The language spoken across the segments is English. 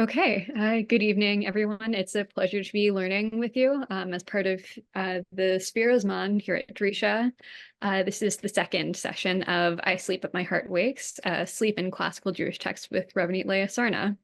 Good evening, everyone. It's a pleasure to be learning with you as part of the Spirosman here at Drisha. This is the second session of I Sleep But My Heart Wakes, Sleep in Classical Jewish Texts with Rabbanit Leah Sarna.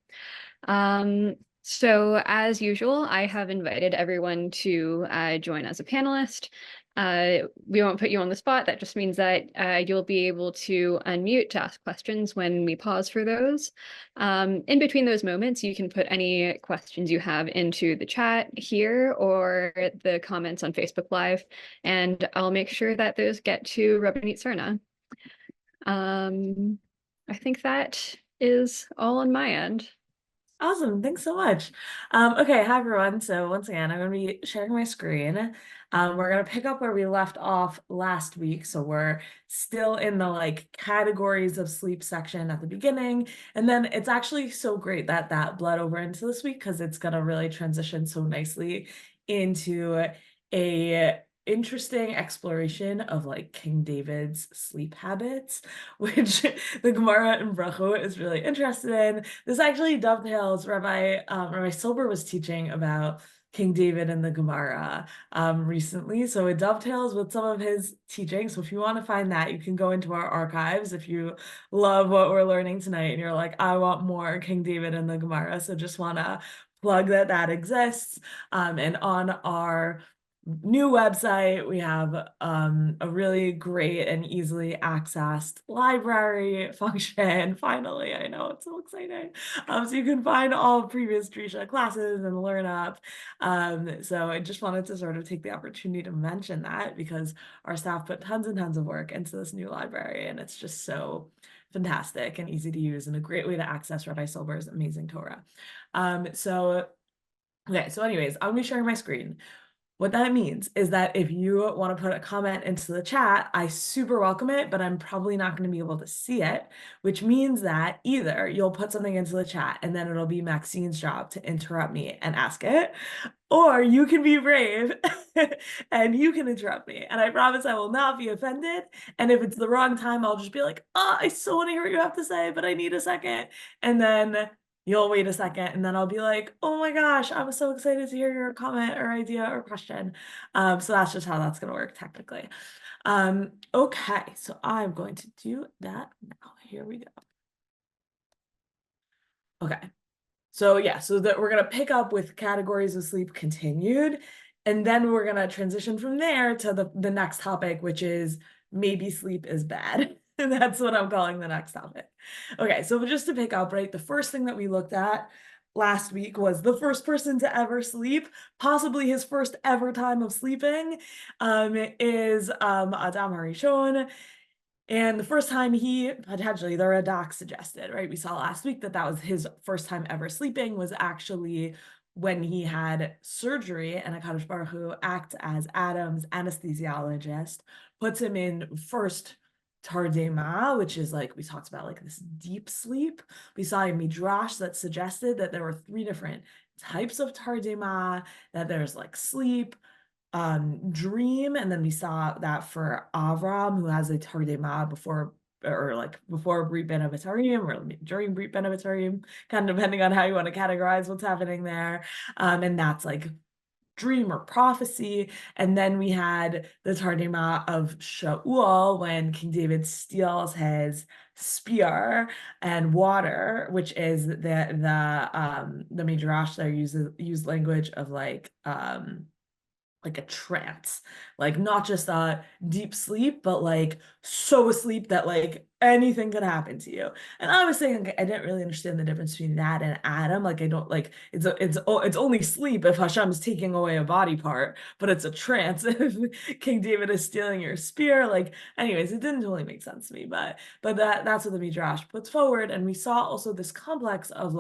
So as usual, I have invited everyone to join as a panelist. We won't put you on the spot. That just means that you'll be able to unmute to ask questions when we pause for those. In between those moments, you can put any questions you have into the chat here or the comments on Facebook Live, and I'll make sure that those get to Rabbanit Sarna. I think that is all on my end. Awesome. Thanks so much. Okay, hi everyone. So once again, I'm going to be sharing my screen. We're going to pick up where we left off last week. So we're still in the categories of sleep section at the beginning. And then it's actually so great that that bled over into this week because it's going to really transition so nicely into a interesting exploration of King David's sleep habits, which the Gemara in Brachot is really interested in. This actually dovetails. Rabbi Silber was teaching about King David and the Gemara recently, so it dovetails with some of his teaching. So if you want to find that, you can go into our archives if you love what we're learning tonight and you're like, I want more King David and the Gemara. So just want to plug that exists. And on our new website, we have a really great and easily accessed library function. Finally, I know, it's so exciting. So you can find all previous Drisha classes and learn up. So I just wanted to sort of take the opportunity to mention that because our staff put tons and tons of work into this new library, and it's just so fantastic and easy to use and a great way to access Rabbi Silber's amazing Torah. So anyways, I'll be sharing my screen. What that means is that if you want to put a comment into the chat, I super welcome it, but I'm probably not going to be able to see it, which means that either you'll put something into the chat and then it'll be Maxine's job to interrupt me and ask it, or you can be brave and you can interrupt me. And I promise I will not be offended. And if it's the wrong time, I'll just be like, oh, I so want to hear what you have to say, but I need a second. And then you'll wait a second and then I'll be like, oh my gosh, I was so excited to hear your comment or idea or question. So that's just how that's going to work technically. Okay, so I'm going to do that now. Here we go. Okay, so yeah, so that we're going to pick up with categories of sleep continued, and then we're going to transition from there to the next topic, which is maybe sleep is bad. And that's what I'm calling the next topic. Okay, so just to pick up, right, the first thing that we looked at last week was the first person to ever sleep, possibly his first ever time of sleeping, is Adam HaRishon. And the first time he potentially, the Radak suggested, right? We saw last week that that was his first time ever sleeping was actually when he had surgery, and HaKadosh Baruch Hu acts as Adam's anesthesiologist, puts him in first Tardema, which is we talked about this deep sleep. We saw a midrash that suggested that there were 3 different types of Tardema, that there's sleep, dream, and then we saw that for Avram, who has a Tardema before Brit Ben Avitarim or during Brit Ben Avitarim, kind of depending on how you want to categorize what's happening there. And that's dream or prophecy. And then we had the Tardema of Shaul when King David steals his spear and water, which is the Midrash there use language of a trance, not just a deep sleep, but so asleep that anything could happen to you. And I was saying I didn't really understand the difference between that and Adam. I don't it's only sleep if Hashem is taking away a body part, but it's a trance if King David is stealing your spear. Anyways, it didn't totally make sense to me, but that's what the Midrash puts forward. And we saw also this complex of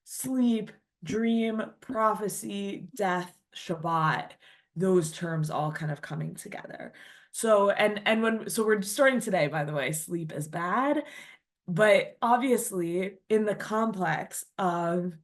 sleep, dream, prophecy, death, Shabbat, those terms all kind of coming together. So we're starting today, by the way, sleep is bad, but obviously in the complex of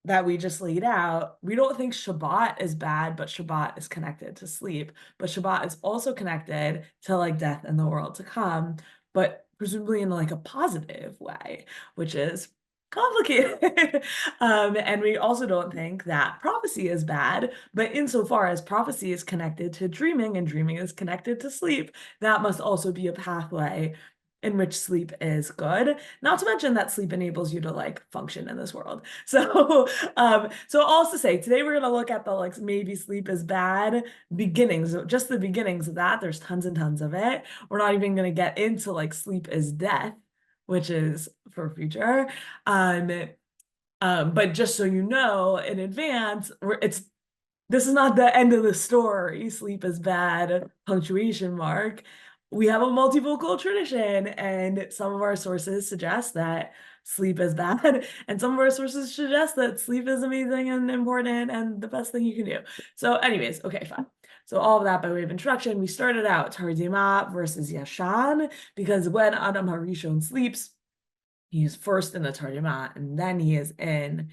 that we just laid out, we don't think Shabbat is bad, but Shabbat is connected to sleep. But Shabbat is also connected to death and the world to come, but presumably in a positive way, which is complicated. And we also don't think that prophecy is bad, but insofar as prophecy is connected to dreaming and dreaming is connected to sleep, that must also be a pathway in which sleep is good. Not to mention that sleep enables you to like function in this world. So all to say, today we're gonna look at the like maybe sleep is bad beginnings, just the beginnings of that. There's tons and tons of it. We're not even gonna get into like sleep is death, which is for future. But just so you know in advance, this is not the end of the story. Sleep is bad, punctuation mark. We have a multivocal tradition, and some of our sources suggest that sleep is bad, and some of our sources suggest that sleep is amazing and important and the best thing you can do. So anyways, okay, fine. So all of that by way of introduction, we started out Tardima versus Yashan, because when Adam Harishon sleeps, he's first in the Tardima, and then he is in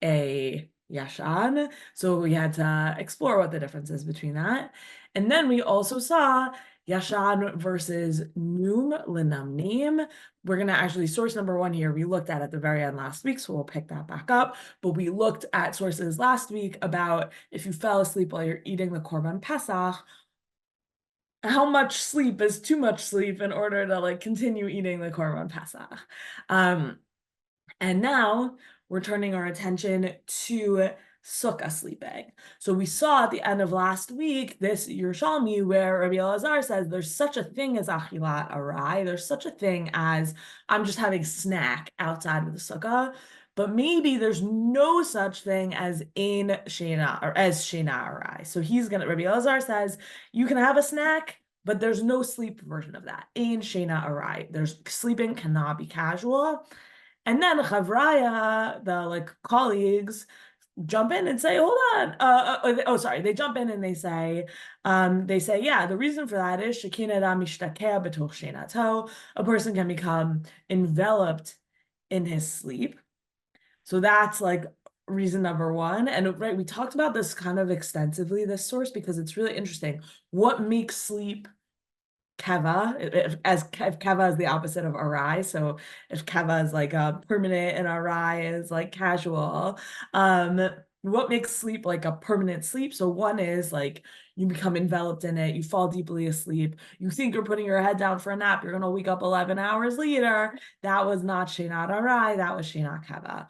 a Yashan. So we had to explore what the difference is between that. And then we also saw Yashan versus Num Linamnim. We're going to actually, source number one here, we looked at the very end last week, so we'll pick that back up. But we looked at sources last week about if you fell asleep while you're eating the Korban Pesach, how much sleep is too much sleep in order to like continue eating the Korban Pesach. And now we're turning our attention to sukkah sleeping. So we saw at the end of last week this Yerushalmi where Rabbi Elazar says there's such a thing as achilat arai. There's such a thing as I'm just having snack outside of the sukkah. But maybe there's no such thing as ein shena or as shena arai. So Rabbi Elazar says you can have a snack, but there's no sleep version of that. Ein shena arai. There's sleeping cannot be casual. And then Chavraya, the like colleagues, jump in and say, hold on. Sorry. They jump in and they say, yeah, the reason for that is a person can become enveloped in his sleep. So that's like reason number one. And right, we talked about this kind of extensively, this source, because it's really interesting. What makes sleep keva, if keva is the opposite of arai, so if keva is like a permanent and arai is like casual, what makes sleep like a permanent sleep? So one is like you become enveloped in it, you fall deeply asleep, you think you're putting your head down for a nap, you're gonna wake up 11 hours later. That was not shenat arai, that was shenat keva.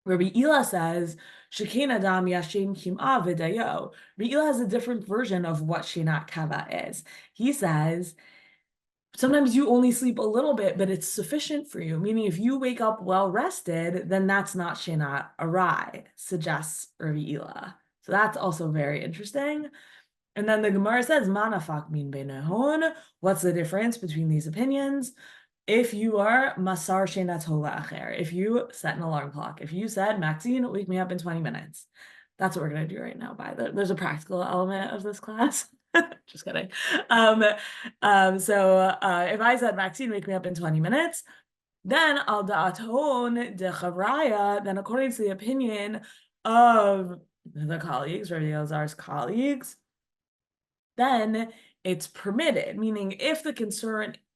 Rabbi Ela says, Shekin Adam Yashin Kim'a V'dayo. Rabbi Ela has a different version of what Shinat Kava is. He says, sometimes you only sleep a little bit, but it's sufficient for you. Meaning if you wake up well rested, then that's not Shinat Arai, suggests Rabbi Ela. So that's also very interesting. And then the Gemara says, Manafak min benehon. What's the difference between these opinions? If you are masar shenat hola acher, if you set an alarm clock, if you said, Maxine, wake me up in 20 minutes. That's what we're going to do right now. There's a practical element of this class. Just kidding. So if I said, Maxine, wake me up in 20 minutes, then al da'aton de chavraya, then according to the opinion of the colleagues, Rabbi Elazar's colleagues, then it's permitted, meaning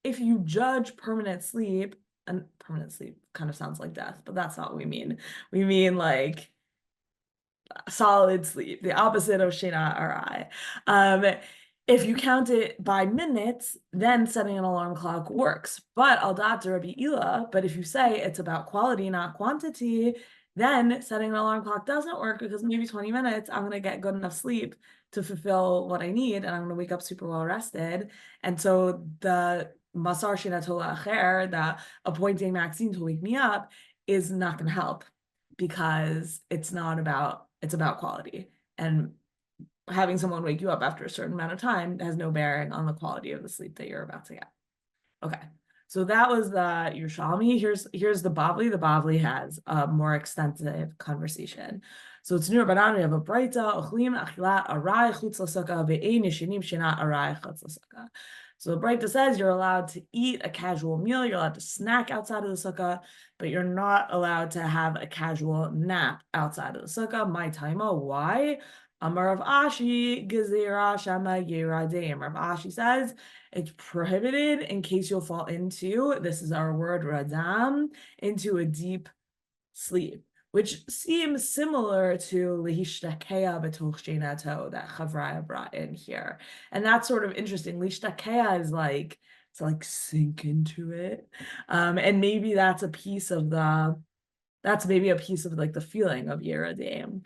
if you judge permanent sleep, and permanent sleep kind of sounds like death, but that's not what we mean. We mean like solid sleep, the opposite of shena arai. If you count it by minutes, then setting an alarm clock works. But al dat Rabbi Ela, but if you say it's about quality, not quantity, then setting an alarm clock doesn't work because maybe 20 minutes, I'm going to get good enough sleep to fulfill what I need, and I'm going to wake up super well rested. And so the masar shinatola acher, the appointing Maxine to wake me up, is not going to help because it's about quality. And having someone wake you up after a certain amount of time has no bearing on the quality of the sleep that you're about to get. Okay. So that was the Yerushalmi. Here's the Bavli. The Bavli has a more extensive conversation. So it's Nur Banan. We have a Braita, Ochlim, Achilat, Arai, Chutz L'Sukkah, Ve'ein Yeshinim Shena Arai, Chutz L'Sukkah. So the Braita says you're allowed to eat a casual meal, you're allowed to snack outside of the sukkah, but you're not allowed to have a casual nap outside of the sukkah. My taima, why? Amar of Ashi, Gezerah Shama Yeradim. Rav Ashi says it's prohibited in case you'll fall into, this is our word, radam, into a deep sleep, which seems similar to lihishtakeya betoch shenato that Chavraya brought in here. And that's sort of interesting. Lihishtakeya is like, to like sink into it. And maybe that's a piece of like the feeling of Yeradim.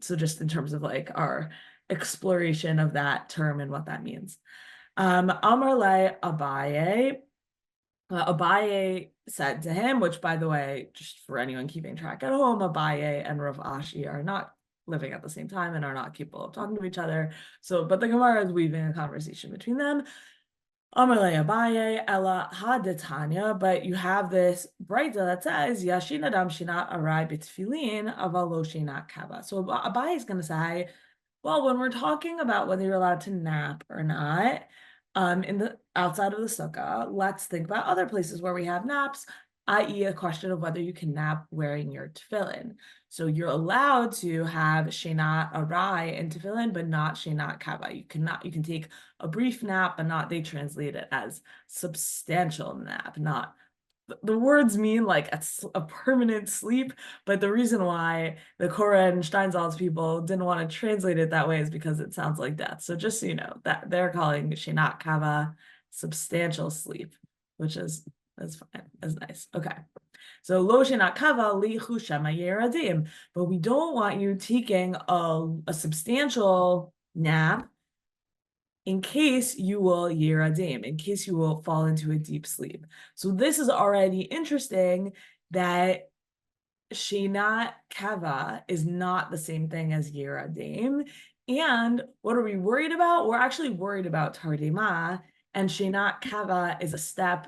So just in terms of like our exploration of that term and what that means. Amar le Abaye. Abaye said to him, which by the way, just for anyone keeping track at home, Abaye and Rav Ashi are not living at the same time and are not capable of talking to each other. So, but the Gemara is weaving a conversation between them. Amalei Abaye, Ella Hadetanya, but you have this Braita that says, Yashin Adam Shinat Arai Bitfilin Avalo Shinat Kava. So Abaye is going to say, well, when we're talking about whether you're allowed to nap or not, in the outside of the sukkah, let's think about other places where we have naps, i.e., a question of whether you can nap wearing your tefillin. So you're allowed to have shenat arai in tefillin, but not shenat kava. You can take a brief nap, but not, they translate it as substantial nap, not, the words mean like a permanent sleep, but the reason why the Korah and Steinsaltz people didn't want to translate it that way is because it sounds like death. So just so you know, that they're calling Shinat Kava substantial sleep, which is fine, is nice. Okay. So lo shinat kava li chushama yeradim, but we don't want you taking a substantial nap in case you will yeradim, in case you will fall into a deep sleep. So this is already interesting that shinat kava is not the same thing as yeradim. And what are we worried about? We're actually worried about tardima, and shinat kava is a step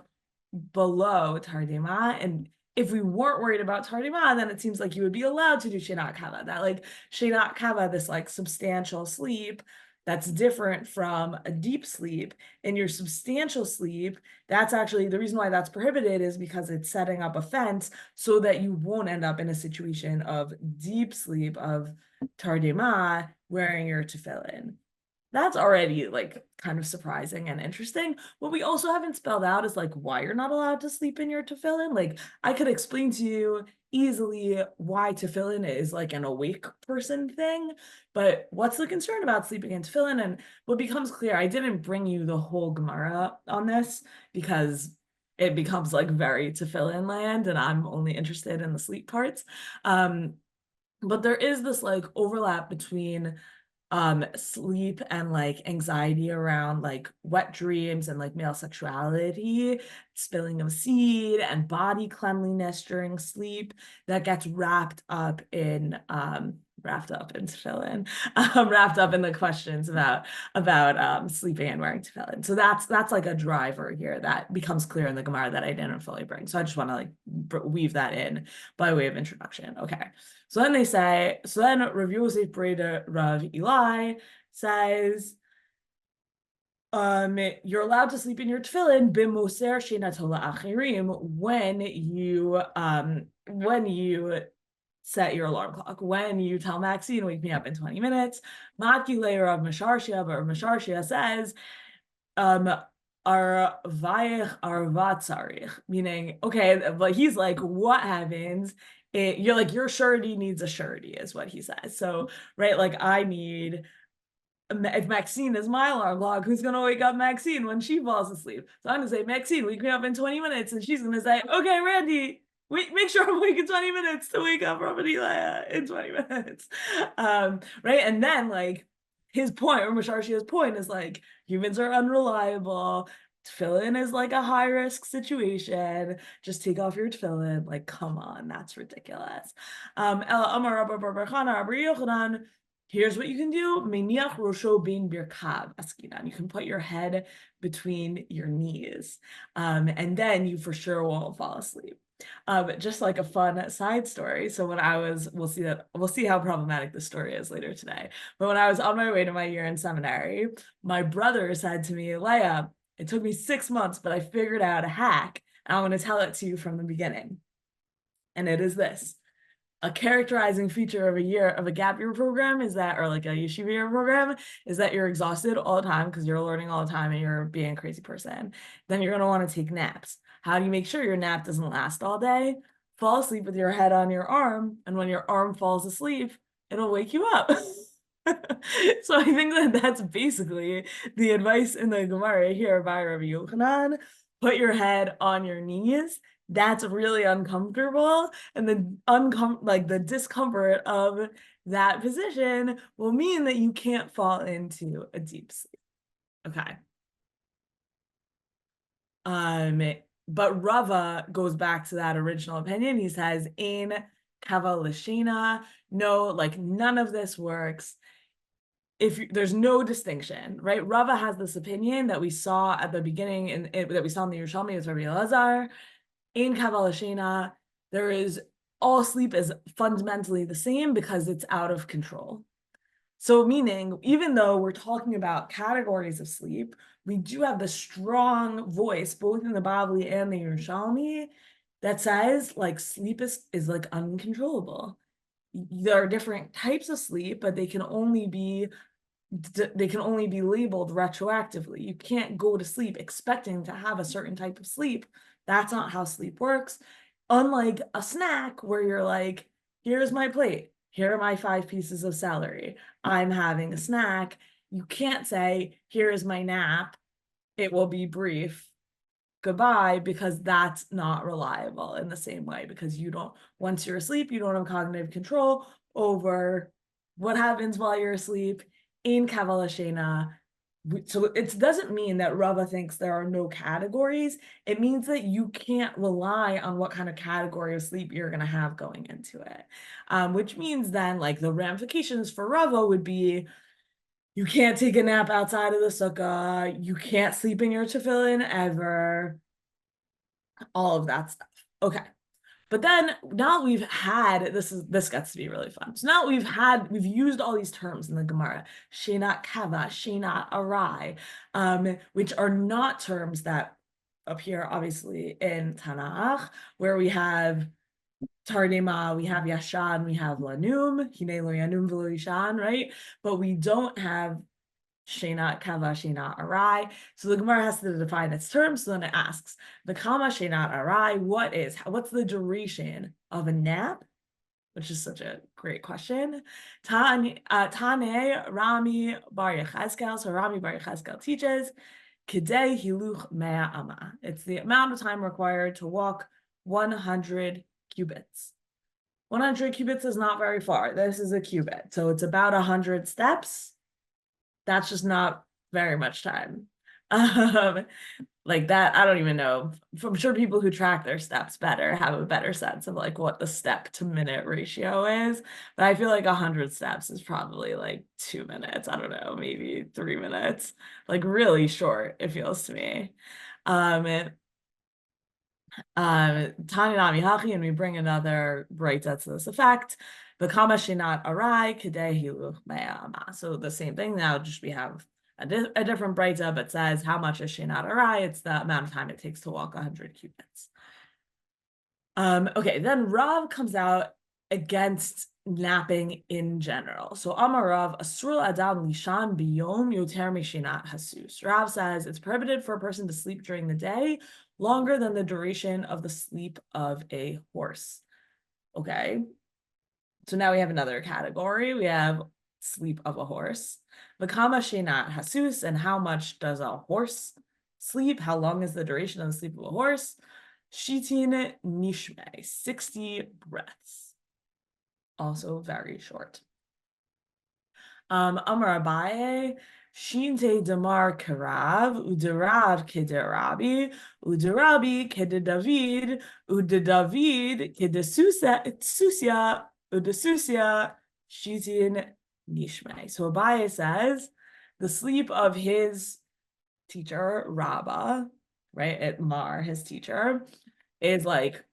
below tardima. And if we weren't worried about tardima, then it seems like you would be allowed to do shinat kava, that like shinat kava, this like substantial sleep that's different from a deep sleep. In your substantial sleep, that's actually the reason why that's prohibited, is because it's setting up a fence so that you won't end up in a situation of deep sleep, of tardima, wearing your tefillin. That's already like kind of surprising and interesting. What we also haven't spelled out is like why you're not allowed to sleep in your tefillin. Like I could explain to you easily why tefillin is like an awake person thing, but what's the concern about sleeping in tefillin? And what becomes clear, I didn't bring you the whole Gemara on this because it becomes like very tefillin land, and I'm only interested in the sleep parts. But there is this like overlap between sleep and like anxiety around like wet dreams and like male sexuality, spilling of seed, and body cleanliness during sleep that gets wrapped up in tefillin, wrapped up in the questions about sleeping and wearing tefillin. So that's like a driver here that becomes clear in the Gemara that I didn't fully bring. So I just want to like weave that in by way of introduction. Okay. So then Rav Yosef Breda Rav Eli says, you're allowed to sleep in your tefillin b'moser shenatola achirim when you set your alarm clock, when you tell Maxine, wake me up in 20 minutes. Makile Rav Masharshia, but Rav Masharshia says, arvayich arvatzarich, meaning, okay, but he's like, what happens? You're like, your surety needs a surety, is what he says. So, right, like I need, if Maxine is my alarm clock, who's going to wake up Maxine when she falls asleep? So I'm going to say, Maxine, wake me up in 20 minutes. And she's going to say, okay, Randy, make sure I'm awake in 20 minutes to wake up Rabbanit Leah in 20 minutes. Right. And then like his point, or Masharshia's point, is like humans are unreliable. Tefillin is like a high risk situation. Just take off your tefillin. Like, come on, that's ridiculous. Here's what you can do. Meniach rosho bein birkav askinan. You can put your head between your knees, and then you for sure won't fall asleep. Just like a fun side story. So when we'll see how problematic this story is later today. But when I was on my way to my year in seminary, my brother said to me, Leah, it took me 6 months, but I figured out a hack, and I'm going to tell it to you from the beginning. And it is this. a characterizing feature of a gap year program is that, or like a yeshiva year program, is that you're exhausted all the time because you're learning all the time and you're being a crazy person. Then you're going to want to take naps. How do you make sure your nap doesn't last all day? Fall asleep with your head on your arm, and when your arm falls asleep, it'll wake you up. So I think that that's basically the advice in the Gemara here by Rabbi Yochanan. Put your head on your knees. That's really uncomfortable, and the discomfort of that position will mean that you can't fall into a deep sleep. Okay. But Rava goes back to that original opinion. He says, "Ein kava l'shena." No, like none of this works. There's no distinction, right? Rava has this opinion that we saw at the beginning, and that we saw in the Yerushalmi with Rabbi Elazar. In Kabbalah Shena, there is all sleep is fundamentally the same because it's out of control. So meaning, even though we're talking about categories of sleep, we do have the strong voice, both in the Bavli and the Yerushalmi, that says like sleep is like uncontrollable. There are different types of sleep, but they can only be labeled retroactively. You can't go to sleep expecting to have a certain type of sleep. That's not how sleep works. Unlike a snack where you're like, here's my plate, here are my 5 pieces of celery, I'm having a snack. You can't say, here is my nap, it will be brief, goodbye, because that's not reliable in the same way, because once you're asleep, you don't have cognitive control over what happens while you're asleep in Kabbalah Shena. So it doesn't mean that Rava thinks there are no categories. It means that you can't rely on what kind of category of sleep you're going to have going into it, which means then like the ramifications for Rava would be you can't take a nap outside of the sukkah, you can't sleep in your tefillin ever, all of that stuff. Okay. But then now we've had, this gets to be really fun. So now we've used all these terms in the Gemara, Shenat Kava, Shenat Arai, which are not terms that appear obviously in Tanakh, where we have Tardema, we have Yashan, we have Lanum, Hine lo Yanum v'lo Yishan, right? But we don't have Shenat Kava, Shenat Arai. So the Gemara has to define its terms. So then it asks, the Kama Shenat Arai, what's the duration of a nap? Which is such a great question. Tane Rami Bar Yechezkel. So Rami Bar Yechezkel teaches, Kidei Hiluch Mea Ama. It's the amount of time required to walk 100 cubits. 100 cubits is not very far. This is a cubit. So it's about 100 steps. That's just not very much time. Like that, I don't even know. I'm sure people who track their steps better have a better sense of like what the step to minute ratio is. But I feel like 100 steps is probably like 2 minutes. I don't know, maybe 3 minutes. Like really short, it feels to me. Tanyanami Hachi, and we bring another braita to this effect. V'kama shenat arai k'dei hiluch me'ama. So the same thing now, just we have a different braita, but says how much is shenat arai? It's the amount of time it takes to walk 100 cubits. Okay, then Rav comes out against napping in general. So Amar Rav, Asrul Adam Lishan Biyom Yoter Mishinat Hasus. Rav says it's prohibited for a person to sleep during the day longer than the duration of the sleep of a horse. Okay. So now we have another category. We have sleep of a horse. Vakama Shenat Hasus, and how much does a horse sleep? How long is the duration of the sleep of a horse? Shitin Nishme, 60 breaths. Also very short. Amar Abaye, Shinte Damar Karav, Udarav Kederabi, Udarabi Kededavid, Udedavid Kedesusia, Udesusia, Shitin Nishme. So Abaye says the sleep of his teacher, Rabba, right, at Mar, his teacher, is like,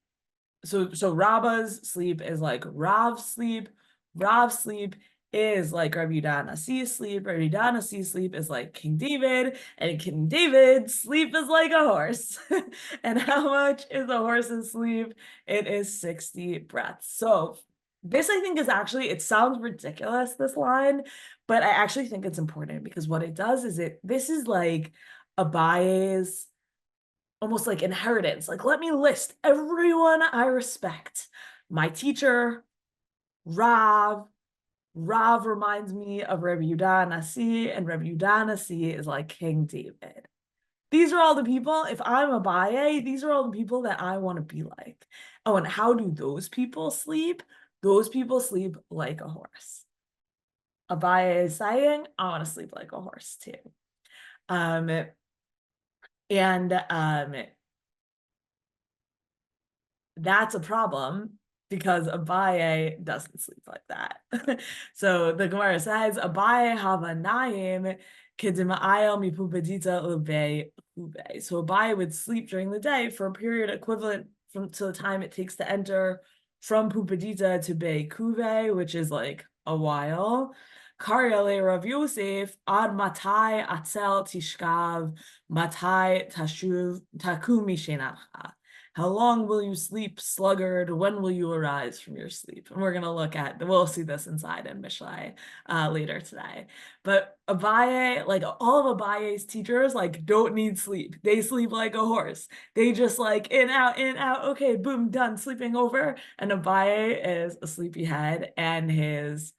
so Rabba's sleep is like Rav's sleep. Rav's sleep is like Rabbi Yehuda Nasi's sleep. Rabbi Yehuda Nasi's sleep is like King David, and King David's sleep is like a horse. And how much is a horse's sleep? It is 60 breaths. So This I think is actually, it sounds ridiculous, this line, but I actually think it's important because what it does is this is like Abaye's almost like inheritance. Like, let me list everyone I respect. My teacher, Rav. Rav reminds me of Rabbi Yehuda Nasi, and Rabbi Yehuda Nasi is like King David. These are all the people, if I'm Abaye, these are all the people that I want to be like. Oh, and how do those people sleep? Those people sleep like a horse. Abaye is saying, I want to sleep like a horse too. Um, and that's a problem because Abaye doesn't sleep like that. So the Gemara says, Abaye hava naim kedima'ayel mipupadita ube ube. So Abaye would sleep during the day for a period equivalent to the time it takes to enter from pupadita to be kuve, which is like a while. Karyale Rav Yosef ad matai atzel tishkav matai tashuv takum mishenacha. How long will you sleep, sluggard? When will you arise from your sleep? And we're going to look at, we'll see this inside in Mishlei later today. But Abaye, like all of Abaye's teachers, like don't need sleep. They sleep like a horse. They just like in, out, okay, boom, done, sleeping over. And Abaye is a sleepyhead, and his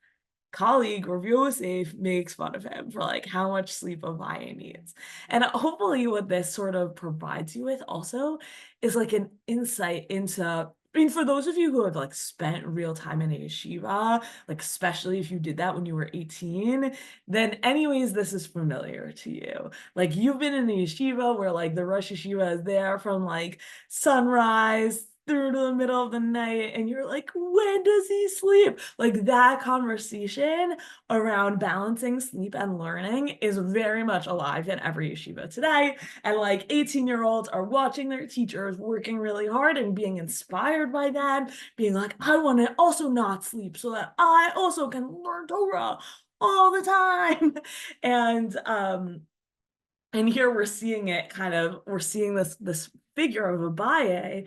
colleague Rav Yosef makes fun of him for like how much sleep Abaye needs. And hopefully what this sort of provides you with also is like an insight into, I mean, for those of you who have like spent real time in a yeshiva, like especially if you did that when you were 18, then anyways, this is familiar to you. Like you've been in a yeshiva where like the Rosh Yeshiva is there from like sunrise through to the middle of the night, and you're like, when does he sleep? Like that conversation around balancing sleep and learning is very much alive in every yeshiva today. And like 18-year-olds are watching their teachers working really hard and being inspired by that, being like, I want to also not sleep so that I also can learn Torah all the time. And here we're seeing it kind of, we're seeing this figure of Abaye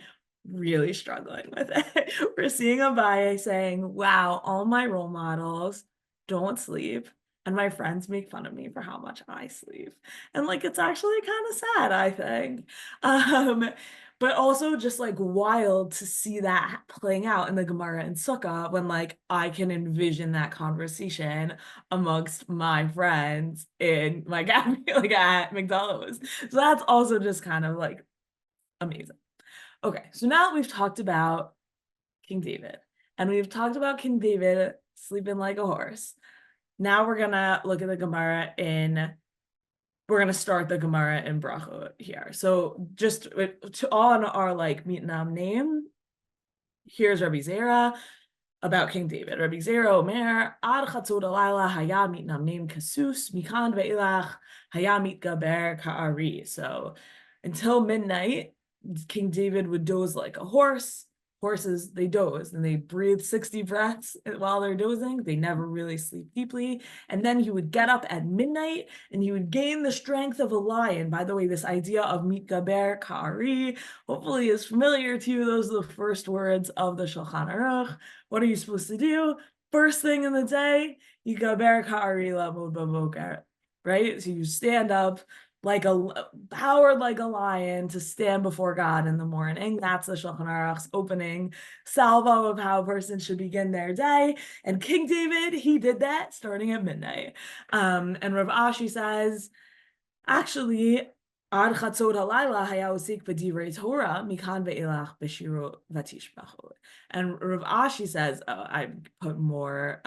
really struggling with it. We're seeing Abaye saying, wow, all my role models don't sleep, and my friends make fun of me for how much I sleep. And like, it's actually kind of sad, I think. But also just like wild to see that playing out in the Gemara and Sukkah when like I can envision that conversation amongst my friends in my cafe, like at McDonald's. So that's also just kind of like amazing. Okay, so now that we've talked about King David and we've talked about King David sleeping like a horse, now we're gonna look at the Gemara we're gonna start the Gemara in Brachot here. So just on our like Mitnam name, here's Rabbi Zera about King David. Rabbi Zera Omer, Ad Chatzot Alayla Haya Mitnam name Kasus, Mikan Ve'ilach Haya Mitgaber Ka'ari. So until midnight, King David would doze like a horse. Horses, they doze and they breathe 60 breaths while they're dozing. They never really sleep deeply. And then he would get up at midnight and he would gain the strength of a lion. By the way, this idea of mitgaber ka'ari hopefully is familiar to you. Those are the first words of the Shulchan Aruch. What are you supposed to do? First thing in the day, mitgaber ka'ari lamud b'boker, right? So you stand up, like powered like a lion to stand before God in the morning. That's the Shulchan Aruch's opening salvo of how a person should begin their day. And King David, he did that starting at midnight. And Rav Ashi says, actually, Ad chatzot halayla haya osik b'divrei Torah mikan ve'ilach b'shiro v'tishbachot. And Rav Ashi says, oh, I put more,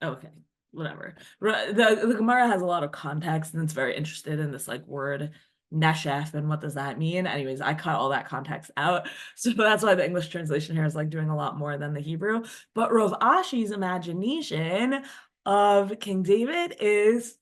okay, whatever. The Gemara has a lot of context and it's very interested in this like word neshef and what does that mean. Anyways, I cut all that context out. So that's why the English translation here is like doing a lot more than the Hebrew. But Rav Ashi's imagination of King David is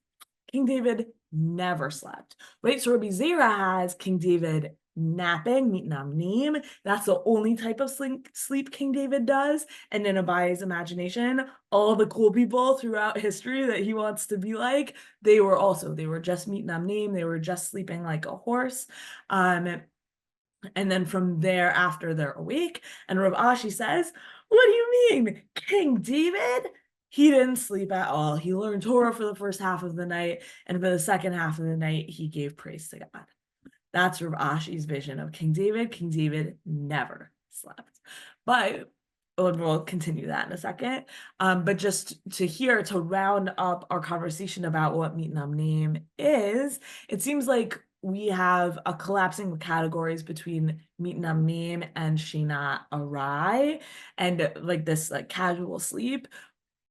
King David never slept, right? So Rabbi Zera has King David napping, mitnamnim. That's the only type of sleep King David does. And in Abaye's imagination, all the cool people throughout history that he wants to be like, they were just mitnamnim. They were just sleeping like a horse. And then from there, after they're awake, and Rav Ashi says, What do you mean? King David? He didn't sleep at all. He learned Torah for the first half of the night, and for the second half of the night, he gave praise to God. That's Rav Ashi's vision of King David. King David never slept. But we'll continue that in a second. But just to round up our conversation about what Mitnam name is, it seems like we have a collapsing of categories between Mitnam name and Shina Arai, and like this like casual sleep.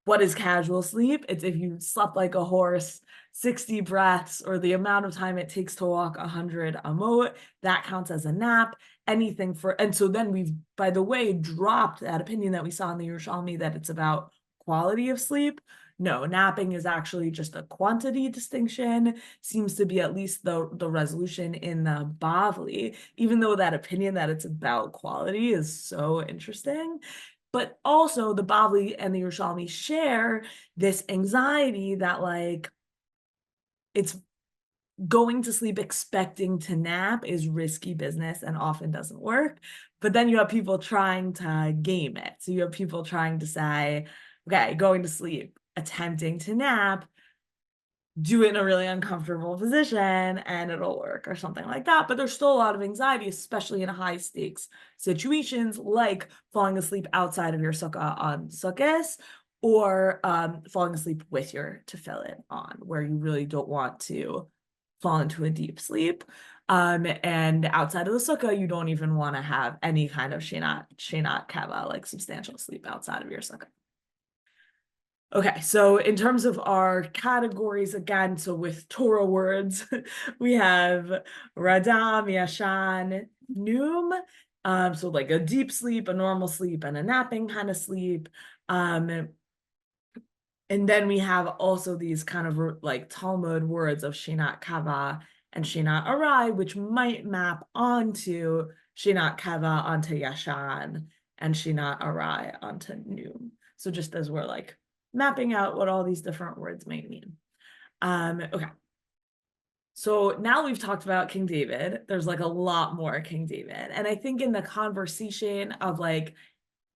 What is casual sleep? It's if you slept like a horse 60 breaths or the amount of time it takes to walk 100 amot, that counts as a nap. Anything for, and so then we've, by the way, dropped that opinion that we saw in the Yerushalmi that it's about quality of sleep. No, napping is actually just a quantity distinction, seems to be at least the resolution in the Bavli, even though that opinion that it's about quality is so interesting. But also the Bavli and the Yerushalmi share this anxiety that like it's going to sleep expecting to nap is risky business and often doesn't work. But then you have people trying to game it. So you have people trying to say, okay, going to sleep, attempting to nap, do it in a really uncomfortable position and it'll work or something like that. But there's still a lot of anxiety, especially in high stakes situations like falling asleep outside of your sukkah on sukkahs, or falling asleep with your tefillin on, where you really don't want to fall into a deep sleep. And outside of the sukkah, you don't even want to have any kind of shenat kava, like substantial sleep outside of your sukkah. Okay, so in terms of our categories, again, so with Torah words, we have Radam, Yashan, Noom, so like a deep sleep, a normal sleep, and a napping kind of sleep. And then we have also these kind of like Talmud words of Shinat Kava and Shinat Arai, which might map onto Shinat Kava onto Yashan and Shinat Arai onto Noom. So just as we're like mapping out what all these different words might mean. Okay. So now we've talked about King David. There's like a lot more King David. And I think in the conversation of like,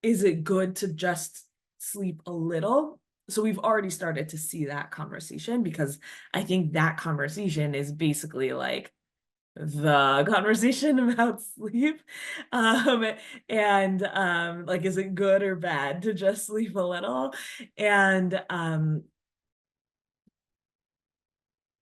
is it good to just sleep a little? So we've already started to see that conversation, because I think that conversation is basically like the conversation about sleep. And like, is it good or bad to just sleep a little? And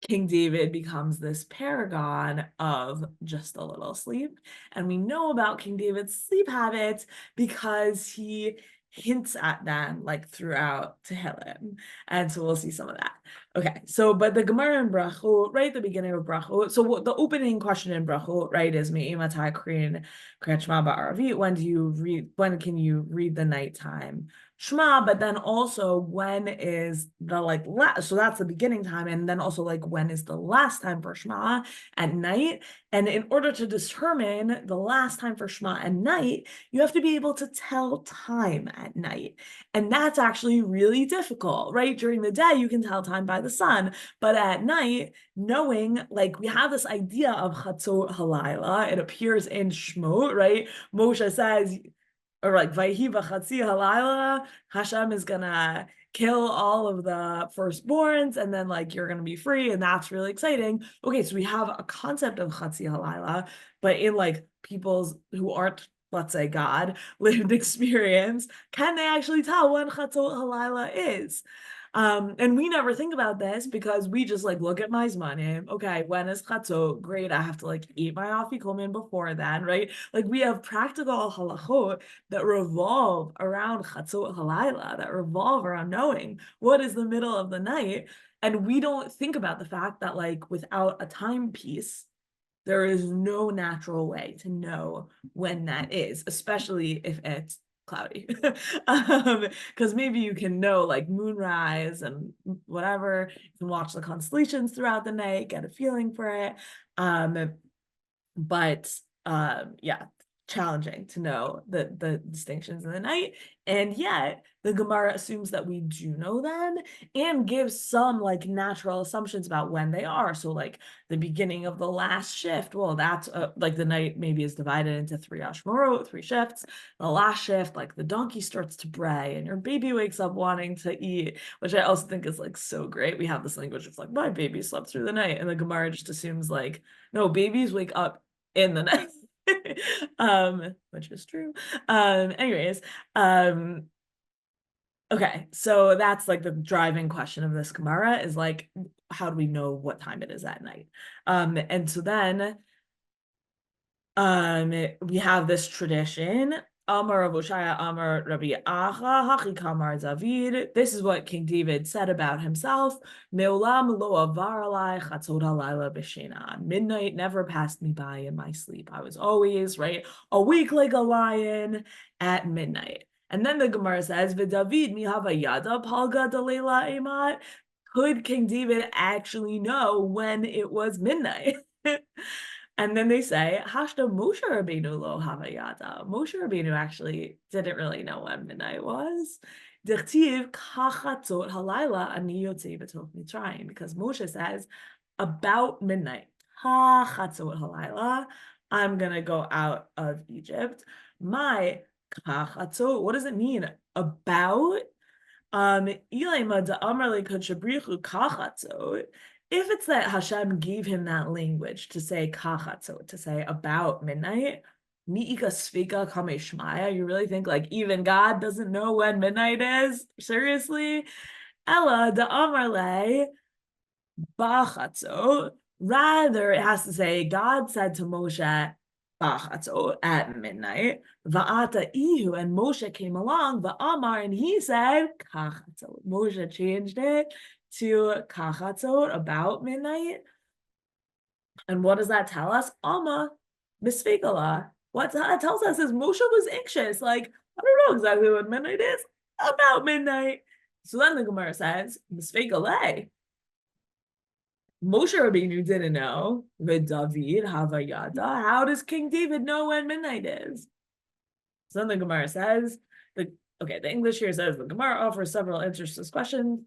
King David becomes this paragon of just a little sleep. And we know about King David's sleep habits because he hints at them like throughout Tehillim. And so we'll see some of that. Okay, so but the Gemara in Brachot, right at the beginning of Brachot, so what the opening question in Brachot, right, is Me'imatai Kriyat Shema Ba'aravit, when can you read the nighttime Shema? But then also when is the like so that's the beginning time, and then also like when is the last time for Shema at night? And in order to determine the last time for Shema at night, you have to be able to tell time at night. And that's actually really difficult, right? During the day, you can tell time by the sun, but at night, knowing, like, we have this idea of Chatzot Halayla, it appears in Shmot, right? Moshe says, or like, Vayhi v'chatzi halayla, Hashem is gonna kill all of the firstborns, and then like you're gonna be free, and that's really exciting. Okay, so we have a concept of chatzi halayla, but in like people's who aren't, let's say, God, lived experience, can they actually tell when chatzot halayla is? And we never think about this because we just like look at my zmanim. Okay, when is chatzot? Great, I have to like eat my afikomen before then, right? Like we have practical halachot that revolve around chatzot halayla, that revolve around knowing what is the middle of the night. And we don't think about the fact that like without a timepiece, there is no natural way to know when that is, especially if it's cloudy. Because maybe you can know like moonrise and whatever, you can watch the constellations throughout the night, get a feeling for it. But yeah, challenging to know the distinctions in the night, and yet the Gemara assumes that we do know them and gives some like natural assumptions about when they are. So like the beginning of the last shift, well, that's like the night maybe is divided into three ashmorot, three shifts. The last shift, like the donkey starts to bray and your baby wakes up wanting to eat, which I also think is like so great. We have this language of like, my baby slept through the night, and the Gemara just assumes like, no, babies wake up in the night. Which is true. Anyways, okay, so that's like the driving question of this Gemara is like, how do we know what time it is at night? And so then we have this tradition. Amar Rav Oshaya, Amar Rabbi Acha, Hachi Kamar David. This is what King David said about himself. Meolam lo avar alai chatzot halayla b'shena. Midnight never passed me by in my sleep. I was always, right, awake like a lion at midnight. And then the Gemara says, V'David mihava yada palga delela emat. Could King David actually know when it was midnight? And then they say, Hashda Moshe Rabbeinu lo havayada. Moshe Rabbeinu actually didn't really know when midnight was. Dichtiv kachatzot halayla ani yotzei b'toch mitzrayim, because Moshe says about midnight. Kachatzot halayla, I'm gonna go out of Egypt. My kachatzot, what does it mean? About? If it's that Hashem gave him that language to say kachatzot, to say about midnight, mi'ika svika kame shmaya, you really think like even God doesn't know when midnight is? Seriously? Ella da amarle bachatzot. Rather, it has to say God said to Moshe bachatzot at midnight. Va'ata ihu, and Moshe came along. Va'amar, and he said kachatzot. Moshe changed it to kachatzot, about midnight. And what does that tell us? Alma misfigala. What that tells us is Moshe was anxious. Like, I don't know exactly what midnight is. About midnight. So then the Gemara says, misfigale. Moshe Rabbeinu didn't know. With David havayada. How does King David know when midnight is? So then the Gemara says, the English here says the Gemara offers several answers to this question.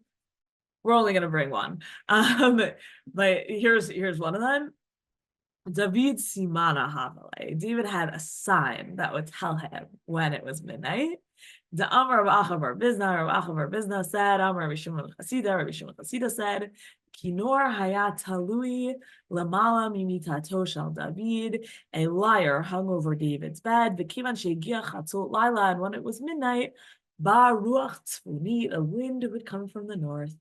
We're only going to bring one. But here's one of them. David simana havale. David had a sign that would tell him when it was midnight. The Amar Rav Acha bar Bizna said, Amar Rabbi Shimon Chasida said, Kinor hayat talui lamala mimitato shel David. A lyre hung over David's bed. V'kivan shegiach chatzot laila, and when it was midnight, ba ruach tzfunit, a wind would come from the north.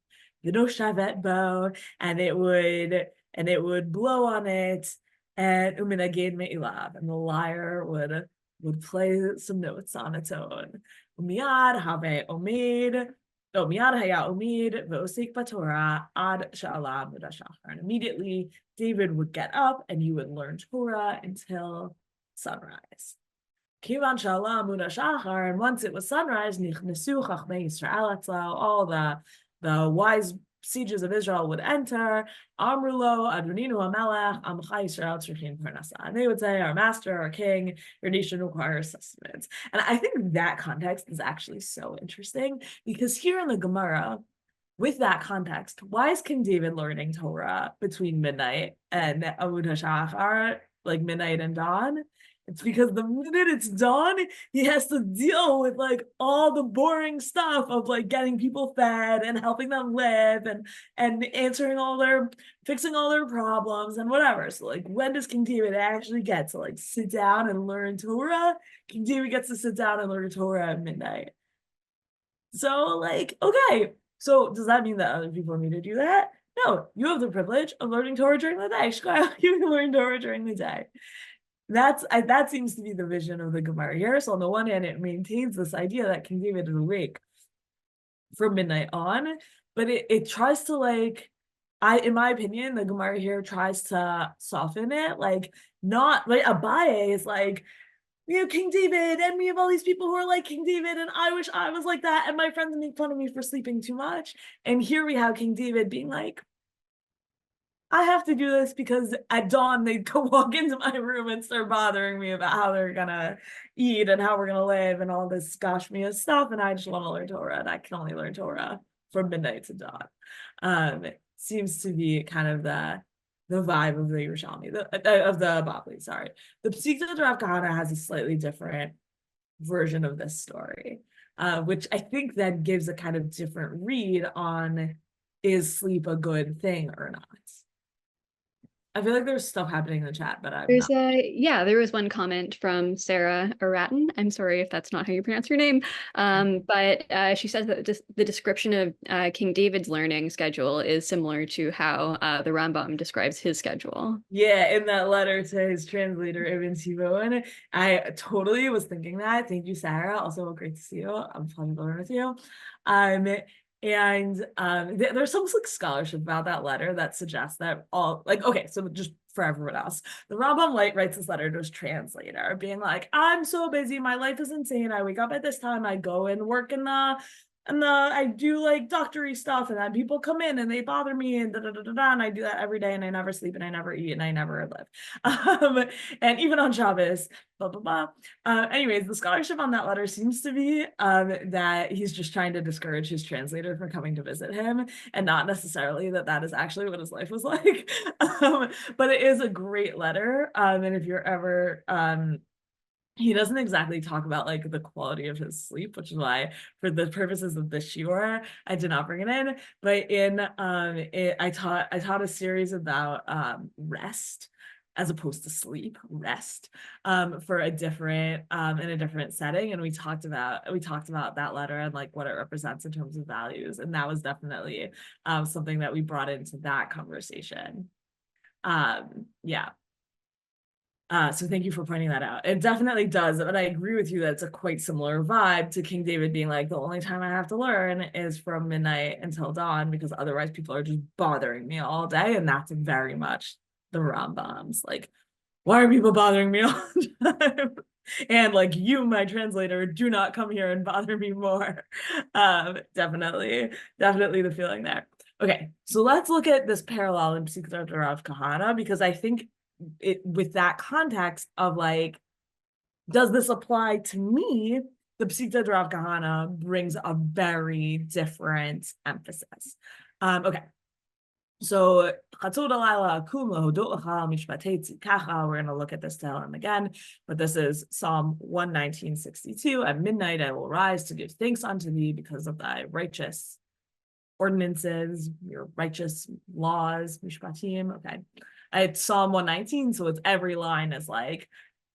V'no shavet bo, and it would blow on it, and uminaged me'ilav, and the lyre would play some notes on its own. Miyad have omid. Oh, miyad haya omid ve'osik b'Torah ad she'ala amud hashachar. And immediately David would get up and he would learn Torah until sunrise. Kivan she'ala amud hashachar, and once it was sunrise, nichnesu chachmei Yisrael atzlo, all the wise sages of Israel would enter. Amrulo Adoninu Hamelech Amcha Yisrael Tzrichin Parnasa, and they would say, "Our master, our king, your nation requires sustenance." And I think that context is actually so interesting, because here in the Gemara, with that context, why is King David learning Torah between midnight and Amud HaShachar, like midnight and dawn? It's because the minute it's dawn, he has to deal with like all the boring stuff of like getting people fed and helping them live and fixing all their problems and whatever. So like, when does King David actually get to like sit down and learn Torah? King David gets to sit down and learn Torah at midnight. So like, okay, so does that mean that other people need to do that? No, you have the privilege of learning Torah during the day. You can learn Torah during the day. That seems to be the vision of the Gemara here. So on the one hand, it maintains this idea that King David is awake from midnight on, but it tries to like, in my opinion, the Gemara here tries to soften it, like not like Abaye is like, we have King David and we have all these people who are like King David and I wish I was like that and my friends make fun of me for sleeping too much. And here we have King David being like, I have to do this because at dawn they go walk into my room and start bothering me about how they're gonna eat and how we're gonna live and all this gashmia stuff. And I just want to learn Torah, and I can only learn Torah from midnight to dawn. It seems to be kind of the vibe of the Yerushalmi, of the Babli, sorry. The Psikta Rav Kahana has a slightly different version of this story, which I think then gives a kind of different read on, is sleep a good thing or not? I feel like there's stuff happening in the chat, but I'm There's not. there was one comment from Sarah Aratin. I'm sorry if that's not how you pronounce your name. But she says that the description of King David's learning schedule is similar to how the Rambam describes his schedule. Yeah, in that letter to his translator, Ibn Sivon, I totally was thinking that. Thank you, Sarah. Also, great to see you. I'm fun to learn with you. There's some like scholarship about that letter that suggests that all like, okay, so just for everyone else, the Rambam writes this letter to his translator, being like, I'm so busy, my life is insane. I wake up at this time, I go and work in the I do like doctory stuff, and then people come in and they bother me, and and I do that every day, and I never sleep, and I never eat, and I never live. And even on Shabbos, blah blah blah. Anyways, the scholarship on that letter seems to be that he's just trying to discourage his translator from coming to visit him, and not necessarily that is actually what his life was like. But it is a great letter, and if you're ever he doesn't exactly talk about like the quality of his sleep, which is why for the purposes of this shiur I did not bring it in. But I taught a series about rest as opposed to sleep, rest, for a different in a different setting, and we talked about that letter and like what it represents in terms of values, and that was definitely something that we brought into that conversation. Yeah. So thank you for pointing that out. It definitely does, but I agree with you that it's a quite similar vibe to King David being like, the only time I have to learn is from midnight until dawn, because otherwise people are just bothering me all day. And that's very much the Rambam's like, why are people bothering me all the time? And like, you, my translator, do not come here and bother me more. Definitely the feeling there. Okay, so let's look at this parallel in Psikta Rav Kahana, because I think it with that context of like, does this apply to me? The Psikta Rav Kahana brings a very different emphasis. Okay, so we're going to look at this Tehillim again, but this is Psalm 119:62. At midnight I will rise to give thanks unto thee because of thy righteous ordinances, your righteous laws, mishpatim. Okay. It's Psalm 119, so it's every line is like,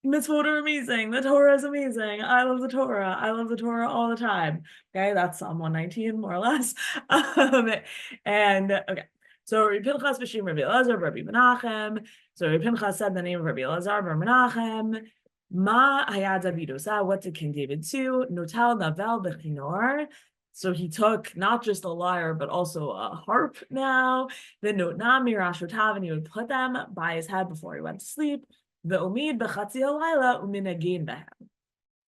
mitzvot are amazing, the Torah is amazing, I love the Torah all the time. Okay, that's Psalm 119, more or less. And okay, so Rabbi Pinchas b'shem Rabbi Elazar, Rabbi Menachem. So Rabbi Pinchas said the name of Rabbi Elazar, Rabbi Menachem. Ma hayad David osa, what did King David do? Notel navel b'chinor. So he took not just a lyre, but also a harp now. The notnam mirashotav, and he would put them by his head before he went to sleep. The umid b'chatzi halayla uminagin behem.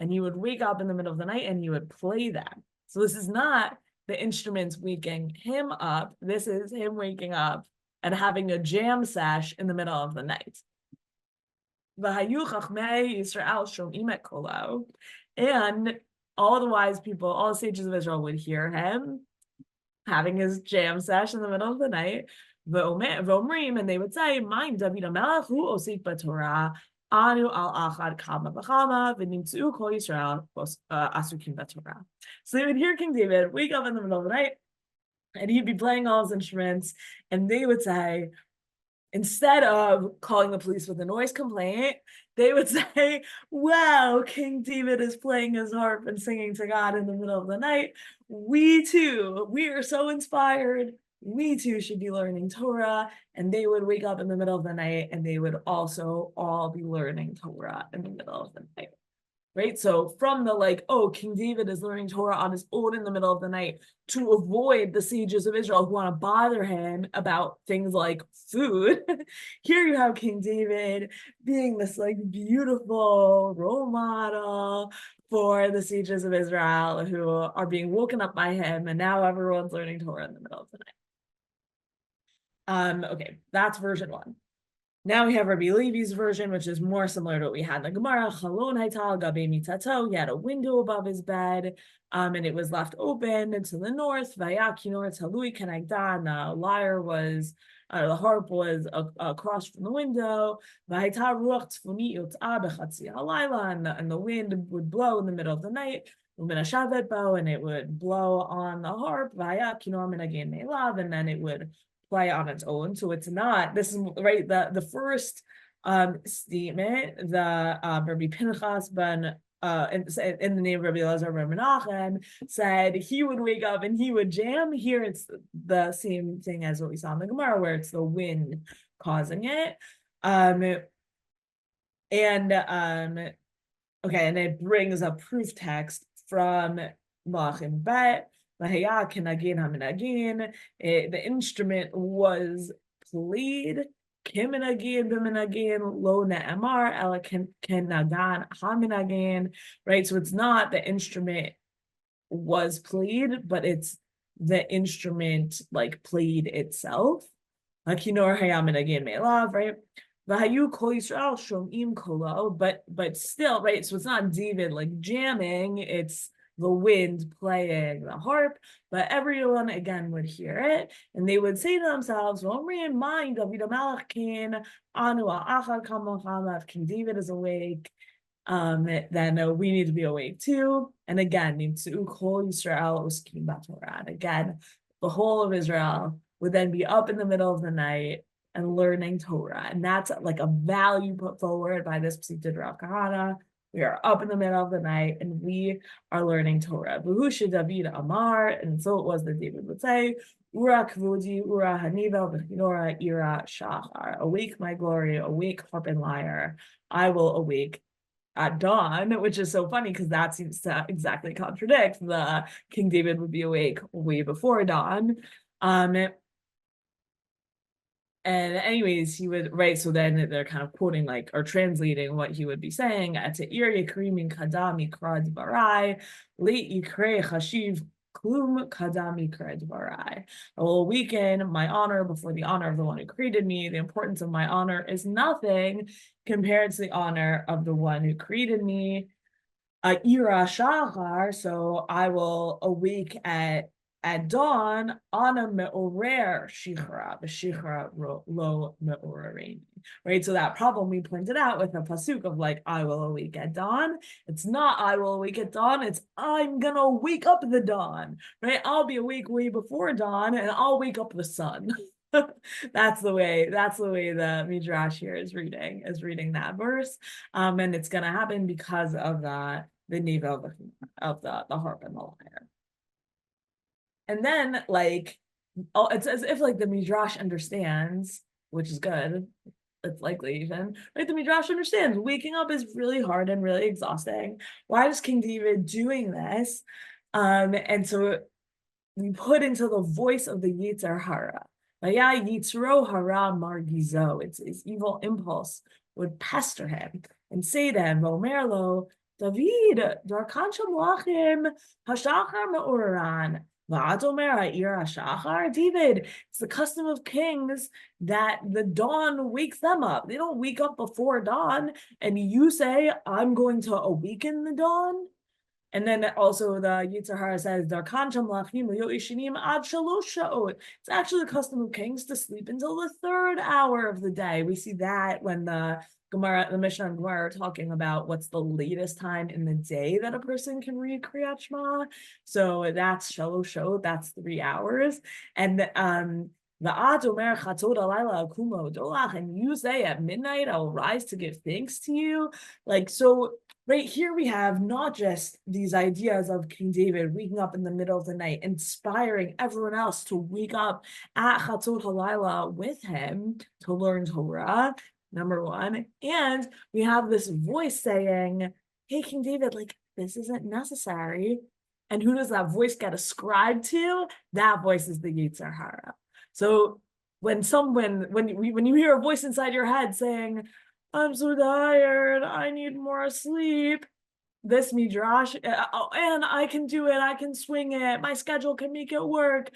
And he would wake up in the middle of the night and he would play them. So this is not the instruments waking him up. This is him waking up and having a jam sesh in the middle of the night. And all the wise people, all the sages of Israel would hear him having his jam sesh in the middle of the night. And they would say, "Mine David HaMelech hu osik b'Torah, anu al achad kama b'chama, v'nimtzu kol Yisrael asukim b'Torah." So they would hear King David wake up in the middle of the night, and he'd be playing all his instruments, and they would say, instead of calling the police with a noise complaint, they would say, wow, King David is playing his harp and singing to God in the middle of the night. We are so inspired. We too should be learning Torah. And they would wake up in the middle of the night and they would also all be learning Torah in the middle of the night. Right? So from the like, oh, King David is learning Torah on his own in the middle of the night to avoid the sages of Israel who want to bother him about things like food. Here you have King David being this like beautiful role model for the sages of Israel who are being woken up by him, and now everyone's learning Torah in the middle of the night. Okay, that's version 1. Now we have Rabbi Levi's version, which is more similar to what we had in the Gemara. Chalon haytal gabe mitato. He had a window above his bed, and it was left open to the north. Vayakinor talui kenagdan. The lyre was, the harp was across from the window. Vayta ruach tzfuni yotza bechatzi halayla, and the wind would blow in the middle of the night. And it would blow on the harp. Vayakinor minagin me'elav, and then it would play on its own. So it's not, this is right, the first statement, the Rabbi Pinchas ben in the name of Rabbi Elazar ben Menachem said he would wake up and he would jam. Here it's the same thing as what we saw in the Gemara, where it's the wind causing it. Okay, and it brings a proof text from Malachim Bet. The instrument was played. Lo ne'amar ela kenagan haminagin. Right, so it's not the instrument was played, but it's the instrument like played itself. Hakinor hayaminagin me'elav, right? V'hayu kol Yisrael shom'im kolo, but still, right? So it's not David like jamming; it's the wind playing the harp. But everyone again would hear it, and they would say to themselves, "V'omri in mind, David Hamelech kin anu ha'achad kamocham." If King David is awake, then we need to be awake too. And again, Nimtzu kol Yisrael uskim b'Torah. Again, the whole of Israel would then be up in the middle of the night and learning Torah. And that's like a value put forward by this Psita Rav Kahana. We are up in the middle of the night and we are learning Torah. V'husha David Amar, and so it was that David would say, Ura kvodi, ura haniva, v'chinora ira shachar. Awake my glory, awake harp and lyre. I will awake at dawn, which is so funny because that seems to exactly contradict the King David would be awake way before dawn. And anyways, he would, right, so then they're kind of quoting like, or translating what he would be saying. At ir yikrimin kadami krad barai, late yikre chashiv klum kadami krad barai. I will awaken my honor before the honor of the one who created me. The importance of my honor is nothing compared to the honor of the one who created me. Ira shachar, so I will awake at dawn, ana me'orer shichra, b'shichra lo me'orerein. Right, so that problem we pointed out with a pasuk of like, I will awake at dawn. It's not I will awake at dawn. It's I'm gonna wake up the dawn. Right, I'll be awake way before dawn, and I'll wake up the sun. That's the way the Midrash here is reading that verse, and it's gonna happen because of the neva of the harp and the lyre. And then, like, oh, it's as if like the Midrash understands, which is good. It's likely even, right? The Midrash understands waking up is really hard and really exhausting. Why is King David doing this? And so we put into the voice of the Yetzer Hara. Yitzro Hara Margizo. It's his evil impulse would pester him and say to him, Vomerlo, David, Darkan Shamlachim, Hashachar Me'oran. David, it's the custom of kings that the dawn wakes them up. They don't wake up before dawn, and you say, I'm going to awaken the dawn. And then also the Yetzer Hara says, it's actually the custom of kings to sleep until the 3rd hour of the day. We see that when the Gemara, the Mishnah and Gemara are talking about what's the latest time in the day that a person can read Kriyat Shema. So that's Shaloshot, that's 3 hours. And and you say at midnight, I will rise to give thanks to you. Like, so right here we have not just these ideas of King David waking up in the middle of the night, inspiring everyone else to wake up at Chatzot Halayla with him to learn Torah, number one. And we have this voice saying, hey, King David, like, this isn't necessary. And who does that voice get ascribed to? That voice is the Yetzer Hara. So when you hear a voice inside your head saying, I'm so tired, I need more sleep, this Midrash, and I can do it, I can swing it, my schedule can make it work.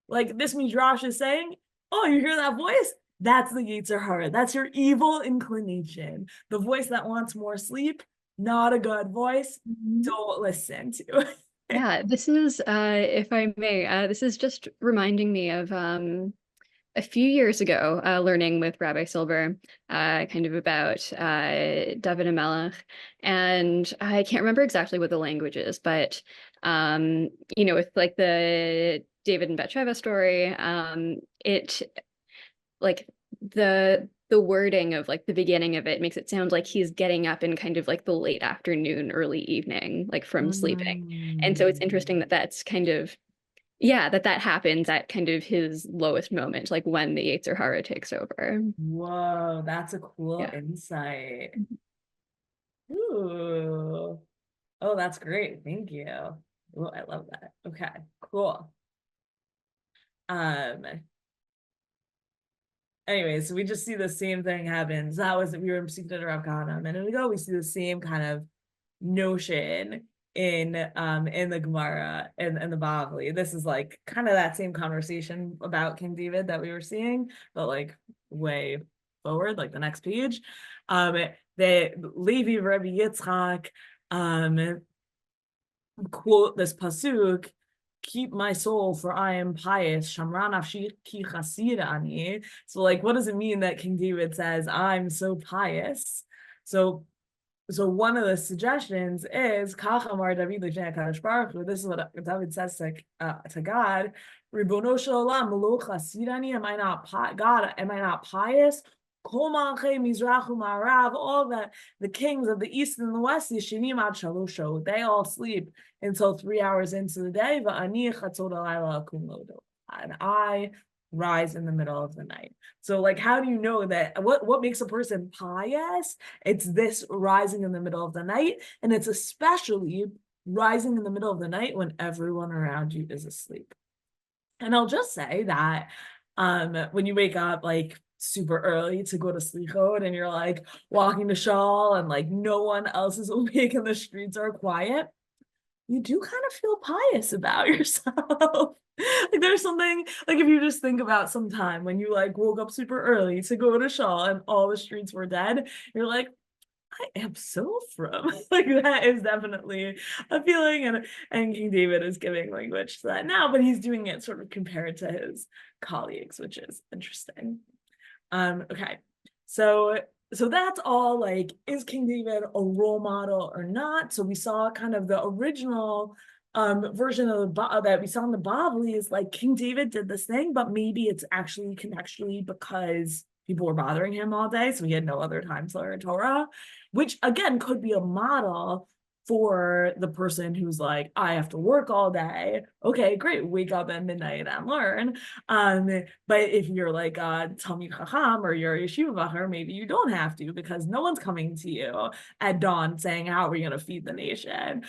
Like this Midrash is saying, Oh, you hear that voice? That's the Yetzer Hara. That's your evil inclination. The voice that wants more sleep, not a good voice. Don't listen to. Yeah, this is, if I may, this is just reminding me of a few years ago, learning with Rabbi Silber, kind of about David Melech, and I can't remember exactly what the language is, but with like the David and Bathsheba story, it like the wording of like the beginning of it makes it sound like he's getting up in kind of like the late afternoon, early evening, like from sleeping, and so it's interesting that that's kind of that happens at kind of his lowest moment, like when the Yetzer Hara takes over. Whoa, that's a cool Yeah. insight. Ooh. Oh, that's great. Thank you. Oh, I love that. Okay, cool. Um, anyways, so we just see the same thing happens. That was we were in Psikta Rav Kahana a minute ago. We see the same kind of notion in the Gemara and the Bavli. This is like kind of that same conversation about King David that we were seeing, but like way forward, like the next page. The Levi Rabbi Yitzchak quote this pasuk, keep my soul for I am pious. Shamra nafshi ki chasid ani. So like, what does it mean that King David says, I'm so pious? So one of the suggestions is, Kach amar David l'fnei HaKadosh Baruch Hu. This is what David says to God. Ribono shel olam lo chasid ani. Am I not God? Am I not pious? Kol malchei mizrach u'ma'arav. All the kings of the east and the west, yeshinim ad shalosho. They all sleep until 3 hours into the day. Va'ani chatzot halayla akum lodo. And I rise in the middle of the night. So like, how do you know that what makes a person pious? It's this rising in the middle of the night, and it's especially rising in the middle of the night when everyone around you is asleep. And I'll just say that when you wake up like super early to go to slichot and you're like walking to shul and like no one else is awake and the streets are quiet, you do kind of feel pious about yourself. Like there's something, like if you just think about some time when you like woke up super early to go to shul and all the streets were dead, you're like, I am so from. Like that is definitely a feeling, and King David is giving language to that now, but he's doing it sort of compared to his colleagues, which is interesting. Okay, so that's all. Like, is King David a role model or not? So we saw kind of the original version of that we saw in the Bavli is like King David did this thing, but maybe it's actually contextually because people were bothering him all day, so he had no other time to learn Torah, which again could be a model for the person who's like, I have to work all day. Okay, great, wake up at midnight and learn. But if you're like a Talmid Chacham or you're a Yeshiva Bacher, maybe you don't have to because no one's coming to you at dawn saying, how are we going to feed the nation?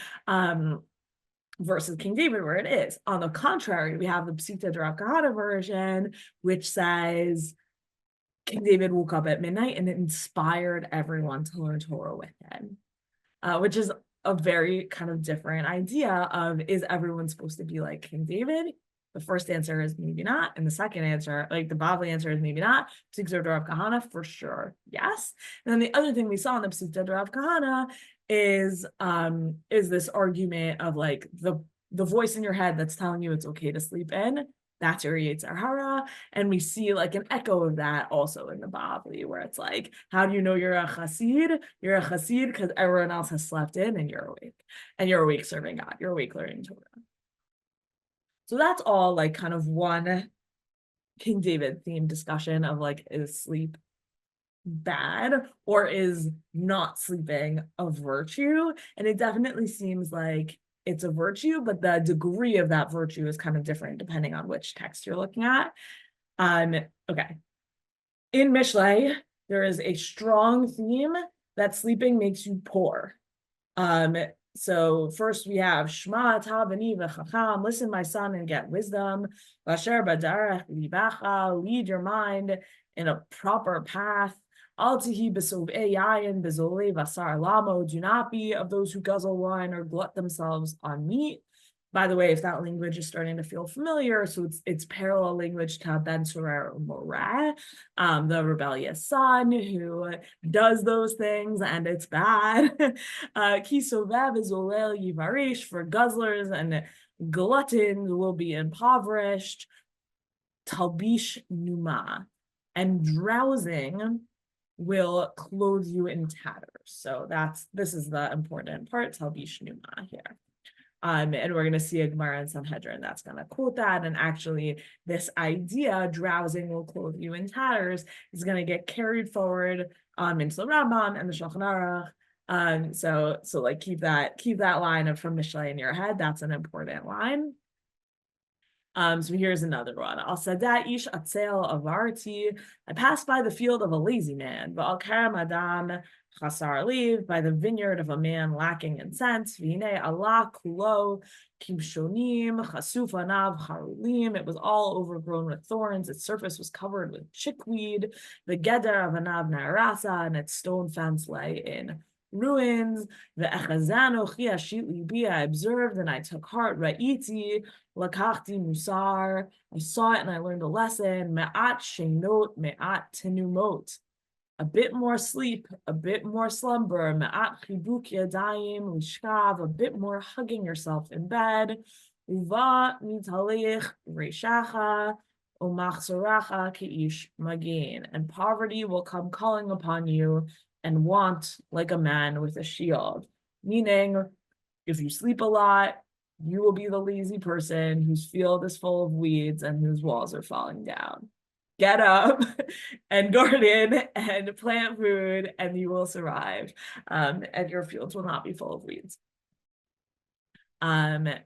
Versus King David, where it is. On the contrary, we have the Psikta Rav Kahana version, which says King David woke up at midnight and it inspired everyone to learn Torah with him, which is a very kind of different idea of, is everyone supposed to be like King David? The first answer is maybe not. And the second answer, like the Bavli answer, is maybe not. Psikta Rav Kahana, for sure, yes. And then the other thing we saw in the Psikta Rav Kahana is this argument of like the voice in your head that's telling you it's okay to sleep in. That's your Yetzer Hara. And we see like an echo of that also in the Bavli, where it's like, how do you know you're a chassid? You're a chassid because everyone else has slept in and you're awake. And you're awake serving God. You're awake learning Torah. So that's all like kind of one King David themed discussion of like, is sleep bad or is not sleeping a virtue? And it definitely seems like it's a virtue, but the degree of that virtue is kind of different depending on which text you're looking at. Okay. In Mishlei, there is a strong theme that sleeping makes you poor. So first we have Shema Tabani v'chacham, listen my son and get wisdom. Vasher badarach libacha, lead your mind in a proper path. Al tihi b'sovei yayin b'zolei vasar lamo, do not be of those who guzzle wine or glut themselves on meat. By the way, if that language is starting to feel familiar, so it's parallel language to Ben Surer Moreh, the rebellious son who does those things and it's bad. Ki sovev is olel yivarish, for guzzlers and gluttons will be impoverished. Talbish numa, and drowsing will clothe you in tatters. So this is the important part, talbish numa here. And we're going to see a Gemara in Sanhedrin that's going to quote that. And actually, this idea, drowsing will clothe you in tatters, is going to get carried forward into the Rambam and the Shulchan Aruch. So like keep that line from Mishlei in your head. That's an important line. So here's another one. Al sadat ish atzel avarti. I passed by the field of a lazy man, but al karam adam chasar leave, by the vineyard of a man lacking in sense. V'hinei Allah kulo kibshonim chasuf anav harulim. It was all overgrown with thorns. Its surface was covered with chickweed. The geder of anav narasa, and its stone fence lay in ruins. The echazanochi ashit libi. I observed and I took heart. Ra'iti lakachti musar. I saw it and I learned a lesson. Me'at shenot me'at tenumot. A bit more sleep, a bit more slumber. Me'at chibuk yadayim lishkav. A bit more hugging yourself in bed. Uva mitalich reishacha umachsaracha keish magin. And poverty will come calling upon you and want like a man with a shield. Meaning, if you sleep a lot, you will be the lazy person whose field is full of weeds and whose walls are falling down. Get up and garden and plant food and you will survive. And your fields will not be full of weeds. And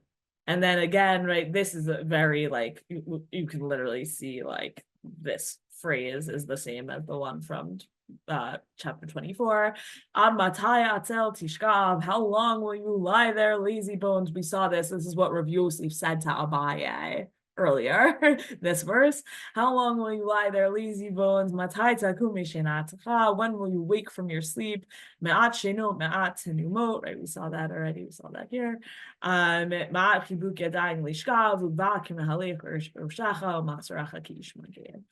then again, right, this is a very like, you can literally see like this phrase is the same as the one from chapter 24. Ad matai atzel tishkav. How long will you lie there, lazy bones? We saw this. This is what Rav Yosef said to Abaye earlier. This verse. How long will you lie there, lazy bones? Matai takum mishenatcha. When will you wake from your sleep? Me'at shenot me'at tenumot. Right, we saw that already. We saw that here. Ma'at chibuk yadayim lishkav uba kimehalech urshacha u'masaracha ki'ish magin.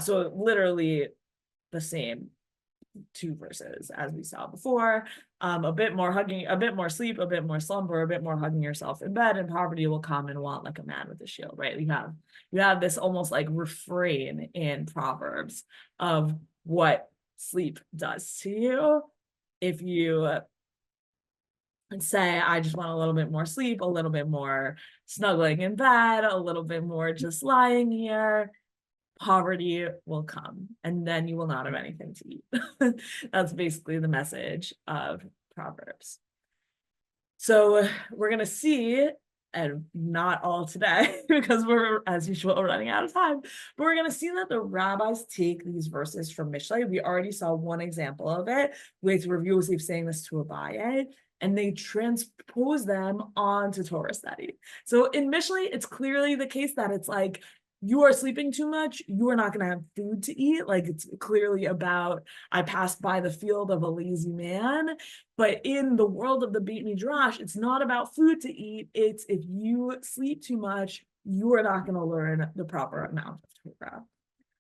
So literally the same two verses as we saw before. A bit more hugging, a bit more sleep, a bit more slumber, a bit more hugging yourself in bed, and poverty will come and want like a man with a shield, right? You have this almost like refrain in Proverbs of what sleep does to you. If you say, I just want a little bit more sleep, a little bit more snuggling in bed, a little bit more just lying here, poverty will come and then you will not have anything to eat. That's basically the message of Proverbs. So we're going to see, and not all today because we're, as usual, running out of time, but we're going to see that the rabbis take these verses from Mishlei. We already saw one example of it with Rav Yosef saying this to Abaye, and they transpose them onto Torah study. So in Mishlei, it's clearly the case that it's like, you are sleeping too much, you are not going to have food to eat. Like it's clearly about, I passed by the field of a lazy man. But in the world of the Beit Midrash, it's not about food to eat. It's if you sleep too much, you are not going to learn the proper amount of Torah.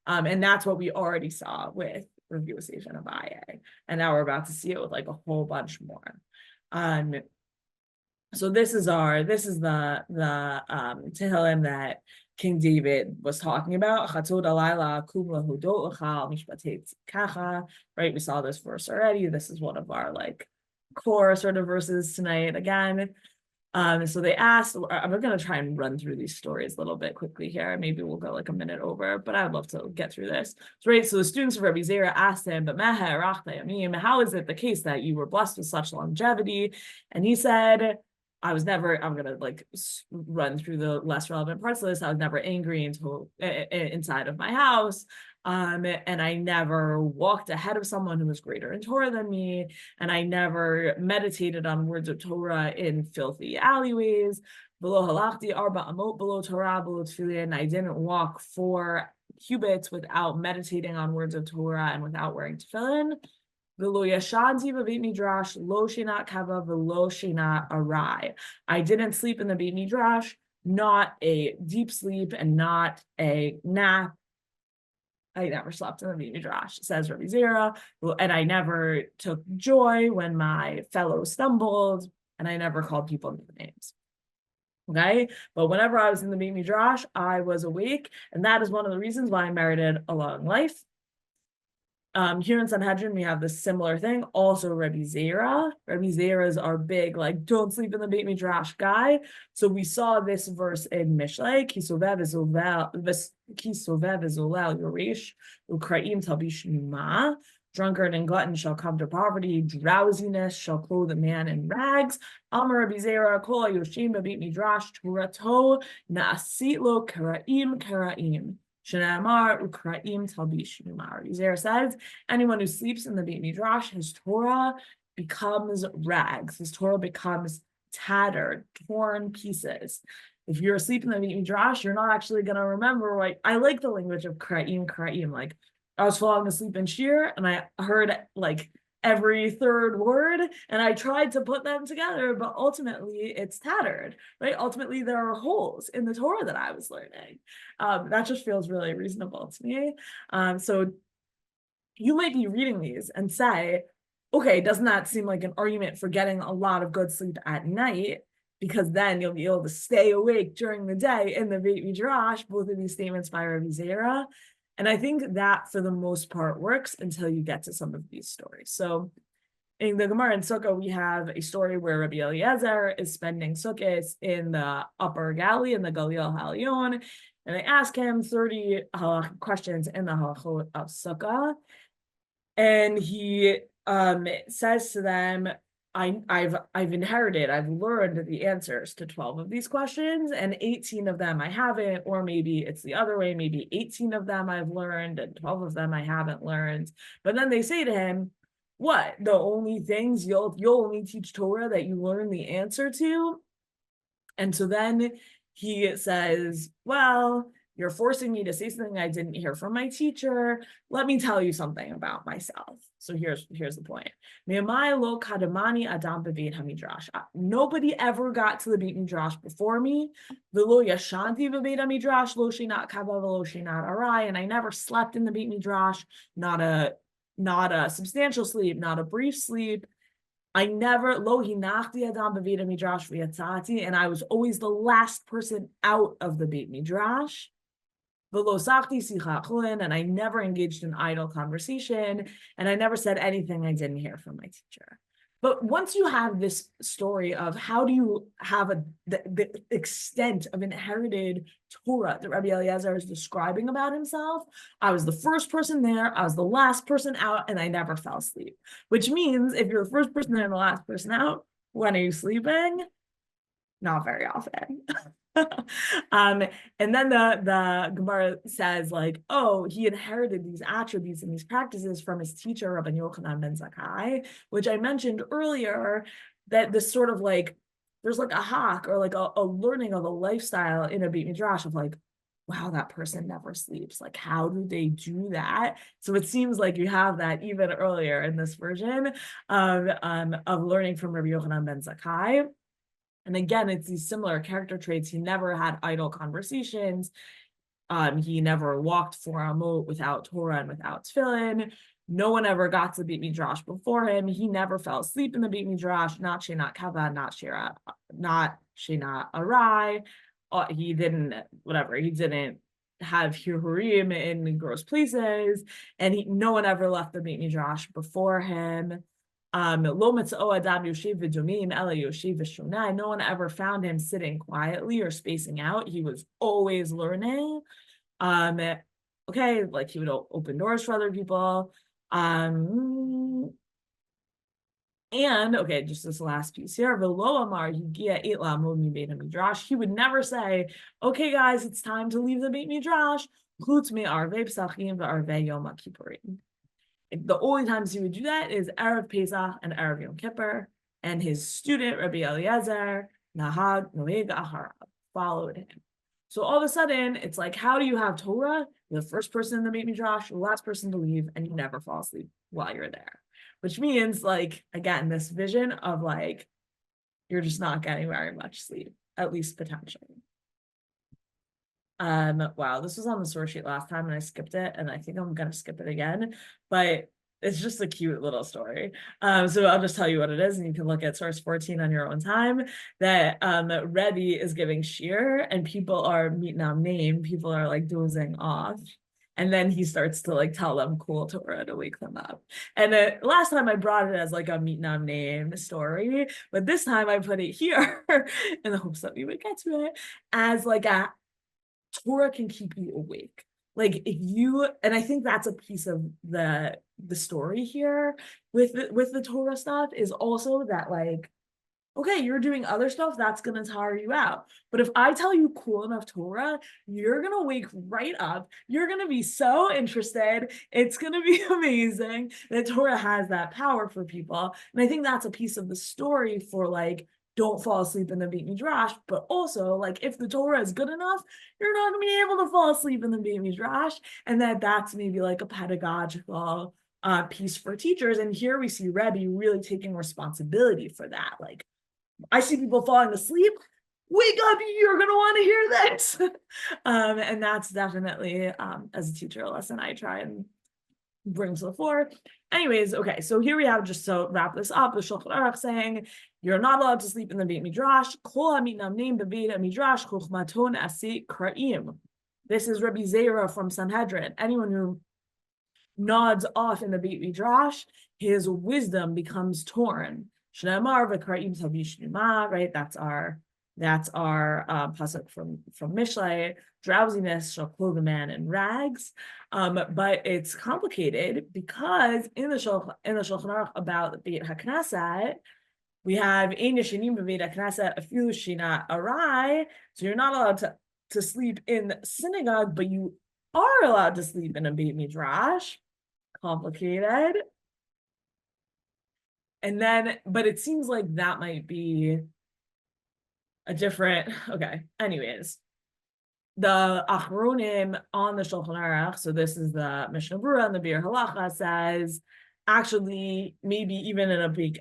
And that's what we already saw with Rav Yosef and Abaye. And now we're about to see it with like a whole bunch more. So this is the Tehillim that King David was talking about. Right, we saw this verse already. This is one of our like core sort of verses tonight again. So they asked, I'm going to try and run through these stories a little bit quickly here. Maybe we'll go like a minute over, but I'd love to get through this. So, right, so the students of Rabbi Zera asked him, but how is it the case that you were blessed with such longevity? And he said, I'm going to like run through the less relevant parts of this. I was never angry until inside of my house. And I never walked ahead of someone who was greater in Torah than me. And I never meditated on words of Torah in filthy alleyways. Below halachti arba amot below Torah below tefillin. And I didn't walk 4 cubits without meditating on words of Torah and without wearing tefillin. V'lo yashanti b'beit midrash, lo shinat kava v'lo shinat arai. I didn't sleep in the beit midrash, not a deep sleep and not a nap. I never slept in the beit midrash, says Rabbi Zera, and I never took joy when my fellows stumbled, and I never called people names. Okay, but whenever I was in the beit midrash, I was awake, and that is one of the reasons why I merited a long life. Here in Sanhedrin, we have this similar thing. Also, Rabbi Zera. Rabbi Zera is our big, like, don't sleep in the Beit Midrash guy. So we saw this verse in Mishlei, Ki sovev ezolel yorish, ukraim talbish numa. Drunkard and glutton shall come to poverty, drowsiness shall clothe a man in rags. Amar Rabbi Zera, kol yoshim b'Beit Midrash, turato na'asit lo karaim karaim. Shenamar Ukraim Talbish Numar. Zera says, anyone who sleeps in the Beit Midrash, his Torah becomes rags. His Torah becomes tattered, torn pieces. If you're asleep in the Beit Midrash, you're not actually going to remember. Like, I like the language of Karaim. Like, I was falling asleep in Shir, and I heard like every third word, and I tried to put them together, but ultimately it's tattered, right? Ultimately, there are holes in the Torah that I was learning. That just feels really reasonable to me. So you might be reading these and say, okay, doesn't that seem like an argument for getting a lot of good sleep at night? Because then you'll be able to stay awake during the day in the Beit Midrash, both of these statements by Rabbi Zera. And I think that for the most part works until you get to some of these stories. So in the Gemara in Sukkah, we have a story where Rabbi Eliezer is spending Sukkot in the upper Galilee, in the Galil Halion, and they ask him 30 questions in the halachot of Sukkah. And he says to them, I've inherited, I've learned the answers to 12 of these questions, and 18 of them I haven't, or maybe it's the other way, maybe 18 of them I've learned and 12 of them I haven't learned. But then they say to him, what, the only things you'll only teach Torah that you learn the answer to? And so then he says, well, you're forcing me to say something I didn't hear from my teacher. Let me tell you something about myself. So here's the point. Nobody ever got to the Beit Midrash before me. And I never slept in the Beit Midrash, not a substantial sleep, not a brief sleep. I never and I was always the last person out of the Beit Midrash. And I never engaged in idle conversation, and I never said anything I didn't hear from my teacher. But once you have this story of how do you have the extent of inherited Torah that Rabbi Eliezer is describing about himself, I was the first person there, I was the last person out, and I never fell asleep. Which means if you're the first person there and the last person out, when are you sleeping? Not very often. And then the Gemara says, like, oh, he inherited these attributes and these practices from his teacher, Rabban Yochanan ben Zakkai, which I mentioned earlier, that this sort of like, there's like a hawk or like a learning of a lifestyle in a Beit Midrash of like, wow, that person never sleeps. Like, how do they do that? So it seems like you have that even earlier in this version of learning from Rabbi Yochanan ben Zakkai. And again, it's these similar character traits. He never had idle conversations. He never walked for a moat without Torah and without tefillin. No one ever got to the Beit Midrash before him. He never fell asleep in the Beit Midrash. Not Shenat Kava, not Shenat Arai. He didn't have Hirurim in gross places, and no one ever left the Beit Midrash before him. No one ever found him sitting quietly or spacing out. He was always learning. Okay, like he would open doors for other people. And okay, just this last piece here. He would never say, okay, guys, it's time to leave the Beit Midrash. The only times he would do that is Erev Pesach and Erev Yom Kippur, and his student, Rabbi Eliezer, Nahag Noeg Aharav, followed him. So all of a sudden, it's like, how do you have Torah? You're the first person in the Beit Midrash, the last person to leave, and you never fall asleep while you're there, which means like, again, this vision of like, you're just not getting very much sleep, at least potentially. Wow, this was on the source sheet last time and I skipped it, and I think I'm gonna skip it again, but it's just a cute little story. So I'll just tell you what it is, and you can look at source 14 on your own time. That Rebbe is giving shir, and people are name, people are like dozing off. And then he starts to like tell them cool Torah to wake them up. And last time I brought it as like a Mitnam name story, but this time I put it here in the hopes that we would get to it as like a Torah can keep you awake. Like if you, and I think that's a piece of the story here with the Torah stuff, is also that like, okay, you're doing other stuff that's gonna tire you out. But if I tell you cool enough Torah, you're gonna wake right up. You're gonna be so interested. It's gonna be amazing. That Torah has that power for people. And I think that's a piece of the story for like, don't fall asleep in the Beit Midrash, but also like if the Torah is good enough, you're not gonna be able to fall asleep in the Beit Midrash. And that's maybe like a pedagogical piece for teachers. And here we see Rebbe really taking responsibility for that. Like, I see people falling asleep. Wake up, you're gonna want to hear this. And that's definitely as a teacher a lesson I try and bring to the fore. Anyways, okay, so here we have, just to wrap this up, the Shulchan Aruch saying you're not allowed to sleep in the Beit Midrash. Kol hamitnamnim bebeit midrash chochmaton asi kraim. This is Rabbi Zera from Sanhedrin. Anyone who nods off in the Beit Midrash, his wisdom becomes torn. Shneimar v'kraim tavishnuma, right? That's our pasuk from Mishlei. Drowsiness shall clothe a man in rags, but it's complicated because in the Shulchan Aruch about the Beit HaKnesset, we have ein yashinim b'Beit HaKnesset afilu shina arai. So you're not allowed to sleep in the synagogue, but you are allowed to sleep in a Beit Midrash. Complicated. And then, but it seems like that might be a different, okay, anyways. The Achronim on the Shulchan Aruch, so this is the Mishnah Berurah and the Bir Halacha, says, actually, maybe even in a big,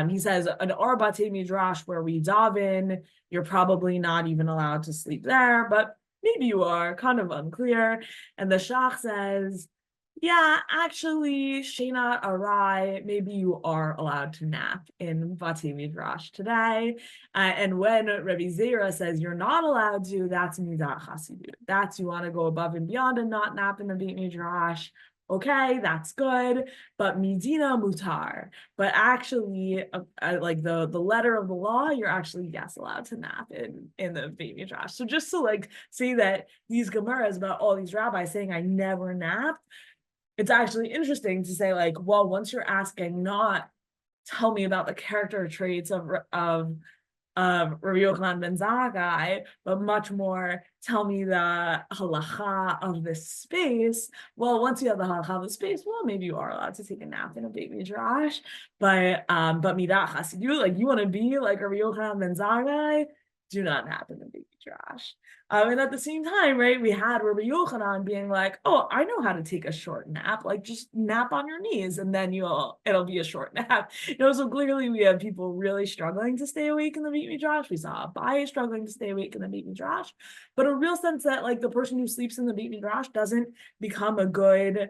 he says, an Arbate Midrash where we daven, you're probably not even allowed to sleep there, but maybe you are, kind of unclear. And the Shach says, yeah, actually, Shena Arai, maybe you are allowed to nap in Bate Midrash today. And when Rabbi Zera says you're not allowed to, that's Midat Chasidut. That's you want to go above and beyond and not nap in the Beit Midrash. Okay, that's good, but Medina Mutar. But actually, like the letter of the law, you're actually, yes, allowed to nap in the Beit Midrash. So just to like say that these Gemaras about all these rabbis saying I never napped, it's actually interesting to say like, well, once you're asking, not tell me about the character traits of Rabbi Yochanan ben Zakkai, but much more tell me the halacha of this space. Well, once you have the halacha of the space, well, maybe you are allowed to take a nap in a Beit Midrash, but midat chasidut, like you want to be like Rabbi Yochanan ben Zakkai, do not nap in the Beit Midrash. And at the same time, right, we had Rabbi Yochanan being like, oh, I know how to take a short nap, like just nap on your knees and then it'll be a short nap. So clearly we have people really struggling to stay awake in the Beit Midrash. We saw Abaye struggling to stay awake in the Beit Midrash, but a real sense that like the person who sleeps in the Beit Midrash doesn't become a good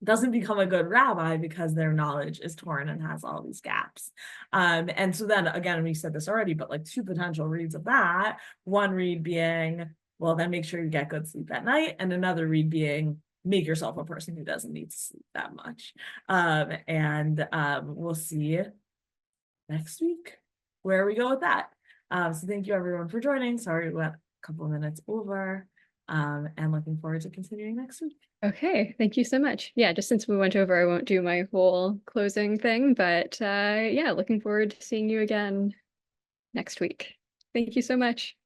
rabbi because their knowledge is torn and has all these gaps. And so then again, we said this already, but like two potential reads of that, one read being, well, then make sure you get good sleep at night, and another read being, make yourself a person who doesn't need to sleep that much. We'll see next week where we go with that. So thank you everyone for joining. Sorry we went a couple of minutes over, and looking forward to continuing next week. Okay, thank you so much. Yeah, just since we went over, I won't do my whole closing thing, but yeah, looking forward to seeing you again next week. Thank you so much.